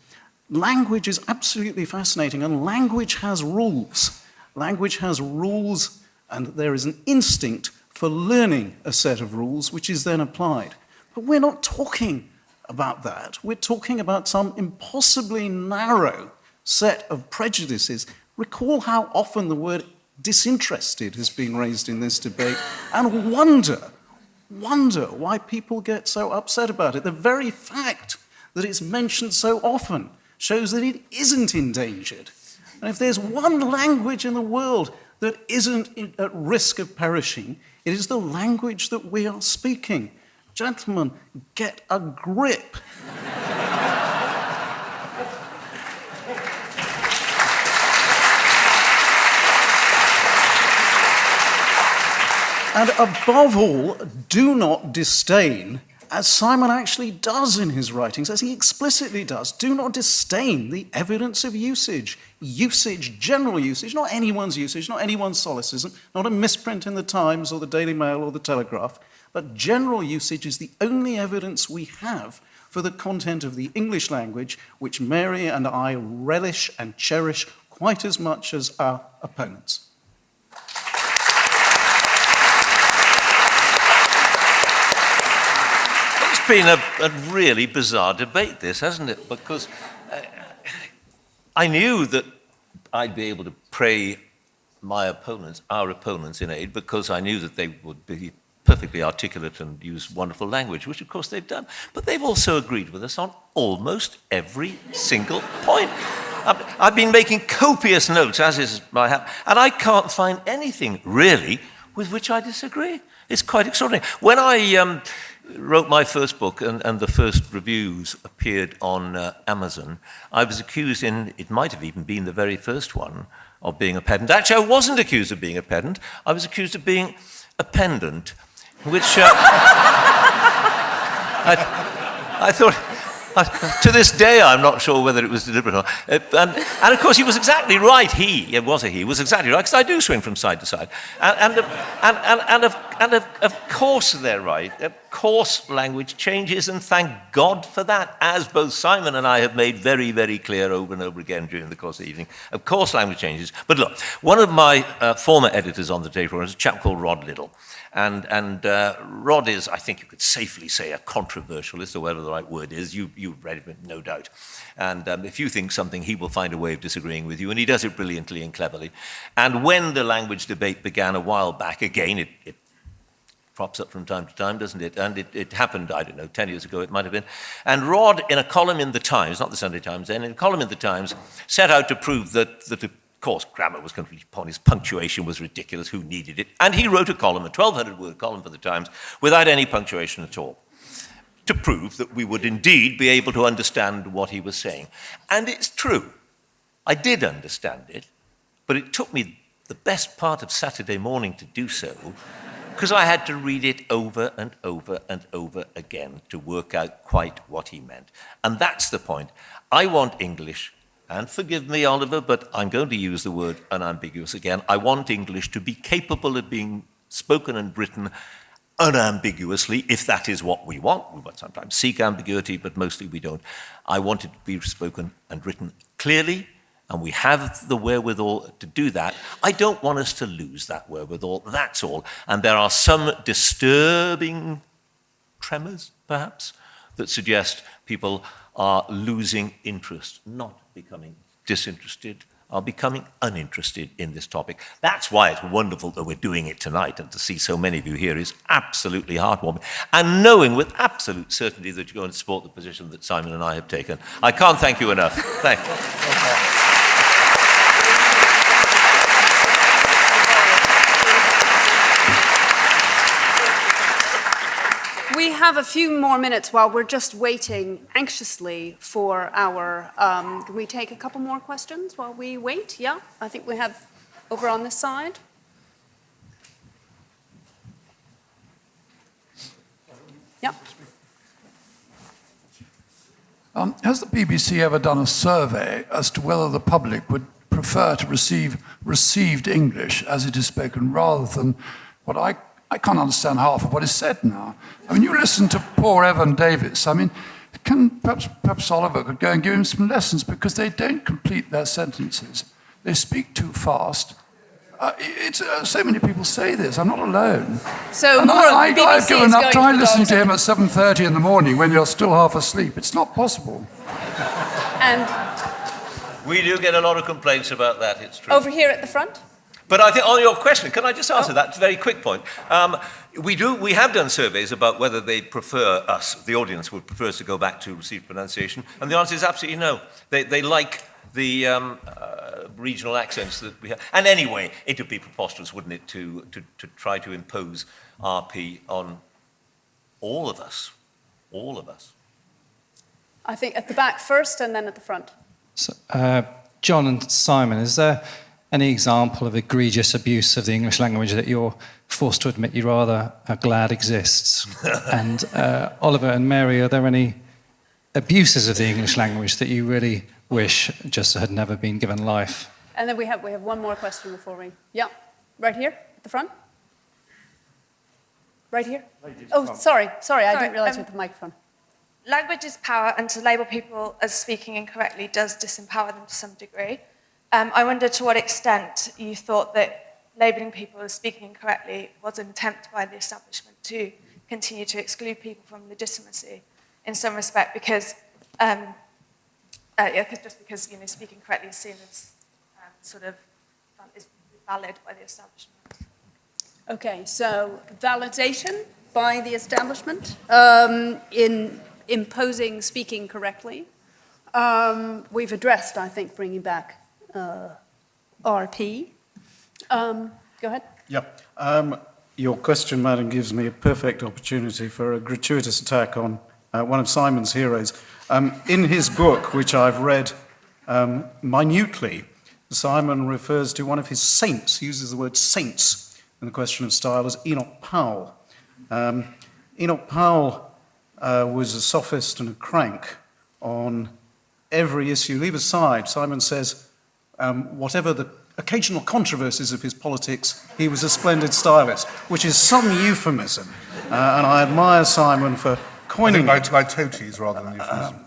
Language is absolutely fascinating, and language has rules. Language has rules, and there is an instinct for learning a set of rules which is then applied. But we're not talking about that. We're talking about some impossibly narrow set of prejudices. Recall how often the word disinterested has been raised in this debate, and wonder why people get so upset about it. The very fact that it's mentioned so often shows that it isn't endangered. And if there's one language in the world that isn't at risk of perishing, it is the language that we are speaking. Gentlemen, get a grip. And above all, do not disdain, as Simon actually does in his writings, as he explicitly does, do not disdain the evidence of usage. Usage, general usage, not anyone's usage, not anyone's solecism, not a misprint in the Times or the Daily Mail or the Telegraph, but general usage is the only evidence we have for the content of the English language, which Mary and I relish and cherish quite as much as our opponents. It's been a really bizarre debate, this, hasn't it? Because I knew that I'd be able to pray our opponents in aid, because I knew that they would be perfectly articulate and use wonderful language, which of course they've done. But they've also agreed with us on almost every single point. I've been making copious notes, as is my habit, and I can't find anything really with which I disagree. It's quite extraordinary. When I wrote my first book and the first reviews appeared on Amazon, I was accused it might have even been the very first one, of being a pedant. Actually, I wasn't accused of being a pedant. I was accused of being a pendant, which I thought, to this day, I'm not sure whether it was deliberate or not. And of course, he was exactly right. He was exactly right, because I do swing from side to side. And of course they're right. Of course language changes, and thank God for that, as both Simon and I have made very, very clear over and over again during the course of the evening. Of course language changes. But look, one of my former editors on the Daily Program is a chap called Rod Liddell. And Rod is, I think you could safely say, a controversialist, or whatever the right word is. You've read it, no doubt. And if you think something, he will find a way of disagreeing with you, and he does it brilliantly and cleverly. And when the language debate began a while back, again, it crops up from time to time, doesn't it? And it happened, I don't know, 10 years ago it might have been. And Rod, in a column in the Times, not the Sunday Times then, in a column in the Times, set out to prove that of course, grammar was completely pointless, punctuation was ridiculous, who needed it? And he wrote a column, a 1,200-word column for the Times, without any punctuation at all, to prove that we would indeed be able to understand what he was saying. And it's true. I did understand it, but it took me the best part of Saturday morning to do so, because I had to read it over and over and over again to work out quite what he meant. And that's the point. I want English, and forgive me, Oliver, but I'm going to use the word unambiguous again. I want English to be capable of being spoken and written unambiguously, if that is what we want. We might sometimes seek ambiguity, but mostly we don't. I want it to be spoken and written clearly and we have the wherewithal to do that. I don't want us to lose that wherewithal, that's all. And there are some disturbing tremors, perhaps, that suggest people are losing interest, not becoming disinterested, are becoming uninterested in this topic. That's why it's wonderful that we're doing it tonight, and to see so many of you here is absolutely heartwarming. And knowing with absolute certainty that you're going to support the position that Simon and I have taken, I can't thank you enough. Thank you. We have a few more minutes while we're just waiting anxiously for our... can we take a couple more questions while we wait? Yeah, I think we have over on this side. Yeah. Has the BBC ever done a survey as to whether the public would prefer to receive received English as it is spoken rather than what I can't understand half of what is said now. I mean, you listen to poor Evan Davis. I mean, perhaps Oliver could go and give him some lessons because they don't complete their sentences. They speak too fast. So many people say this. I'm not alone. So and I've given up trying to listen to him at 7:30 in the morning when you're still half asleep. It's not possible. And we do get a lot of complaints about that, it's true. Over here at the front. But I think on your question, can I just answer that very quick point? We have done surveys about whether they prefer us, the audience would prefer us to go back to received pronunciation, and the answer is absolutely no. They like the regional accents that we have. And anyway, it would be preposterous, wouldn't it, to try to impose RP on all of us. All of us. I think at the back first and then at the front. So, John and Simon, is there any example of egregious abuse of the English language that you're forced to admit you rather are glad exists? And Oliver and Mary, are there any abuses of the English language that you really wish just had never been given life? And then we have one more question before we... Yeah, right here at the front. Right here. Oh, sorry, I didn't realize you had the microphone. Language is power, and to label people as speaking incorrectly does disempower them to some degree. I wonder to what extent you thought that labelling people as speaking incorrectly was an attempt by the establishment to continue to exclude people from legitimacy in some respect, because just because speaking correctly is seen as sort of is valid by the establishment. Okay, so validation by the establishment in imposing speaking correctly. We've addressed, I think, bringing back RP. Go ahead. Yep. Your question, madam, gives me a perfect opportunity for a gratuitous attack on one of Simon's heroes. In his book, which I've read minutely, Simon refers to one of his saints, he uses the word saints in the question of style, as Enoch Powell. Enoch Powell was a sophist and a crank on every issue. Leave aside, Simon says, whatever the occasional controversies of his politics, he was a splendid stylist, which is some euphemism. And I admire Simon for coining it. By toties rather than euphemism.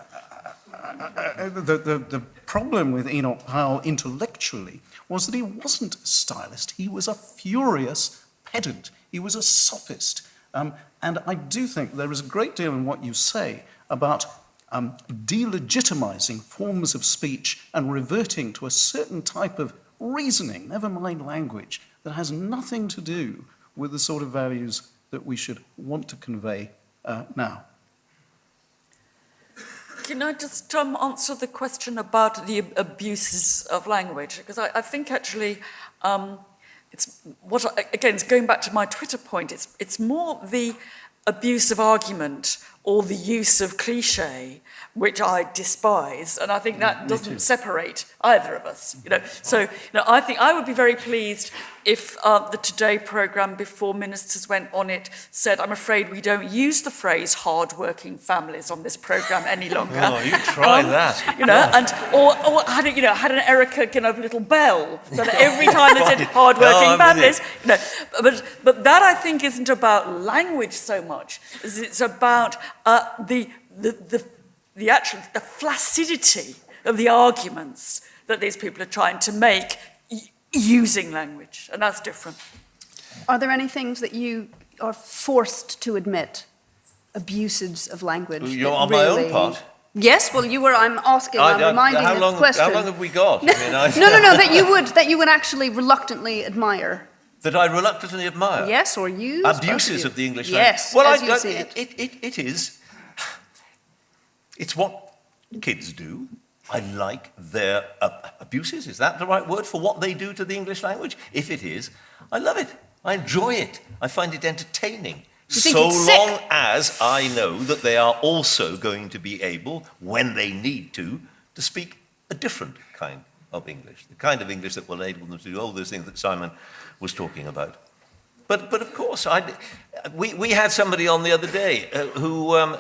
The problem with Enoch Powell intellectually was that he wasn't a stylist. He was a furious pedant. He was a sophist. And I do think there is a great deal in what you say about delegitimizing forms of speech and reverting to a certain type of reasoning, never mind language, that has nothing to do with the sort of values that we should want to convey now. Can I just answer the question about the abuses of language? Because I think actually it's going back to my Twitter point, it's more the abuse of argument or the use of cliche, which I despise, and I think that doesn't separate either of us. So I think I would be very pleased if the Today programme, before ministers went on it, said, "I'm afraid we don't use the phrase hard-working families on this programme any longer." Oh, you try that. Or had an Erica little bell so that every time they said hard-working families, but that I think isn't about language so much as it's about the flaccidity of the arguments that these people are trying to make using language, and that's different. Are there any things that you are forced to admit? Abuses of language? You're that on my own really- part. Yes, well, you were, I'm reminding how the long, question. How long have we got? I mean, No, that you would actually reluctantly admire. That I reluctantly admire? Yes, or use. Abuses of the English language? Yes, well, as you see it. It is. It's what kids do. I like their abuses. Is that the right word for what they do to the English language? If it is, I love it. I enjoy it. I find it entertaining. You think So it's sick? long as I know that they are also going to be able, when they need to speak a different kind of English, the kind of English that will enable them to do all those things that Simon was talking about. But of course, we had somebody on the other day who, a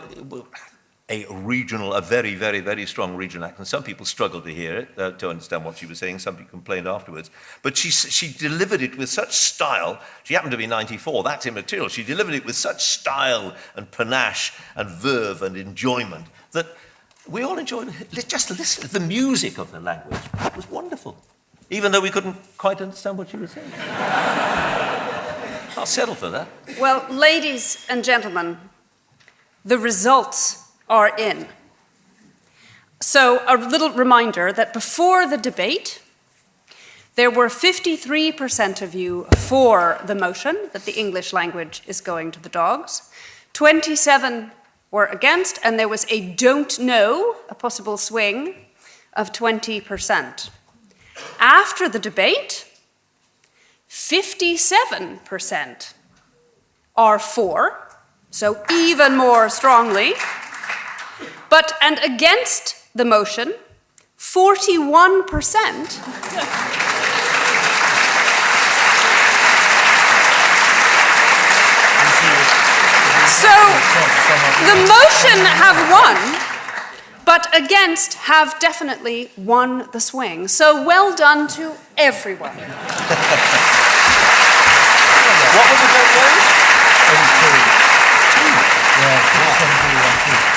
very, very, very strong regional accent. Some people struggled to hear it, to understand what she was saying. Some people complained afterwards. But she delivered it with such style. She happened to be 94. That's immaterial. She delivered it with such style and panache and verve and enjoyment that we all enjoyed it. Just listen. The music of the language was wonderful, even though we couldn't quite understand what she was saying. I'll settle for that. Well, ladies and gentlemen, the results are in. So a little reminder that before the debate, there were 53% of you for the motion that the English language is going to the dogs, 27 were against, and there was a don't know, a possible swing of 20%. After the debate, 57% are for, so even more strongly. And against the motion, 41%. So the motion have won, but against have definitely won the swing. So well done to everyone. What was the vote, guys? 82. Yeah, 72.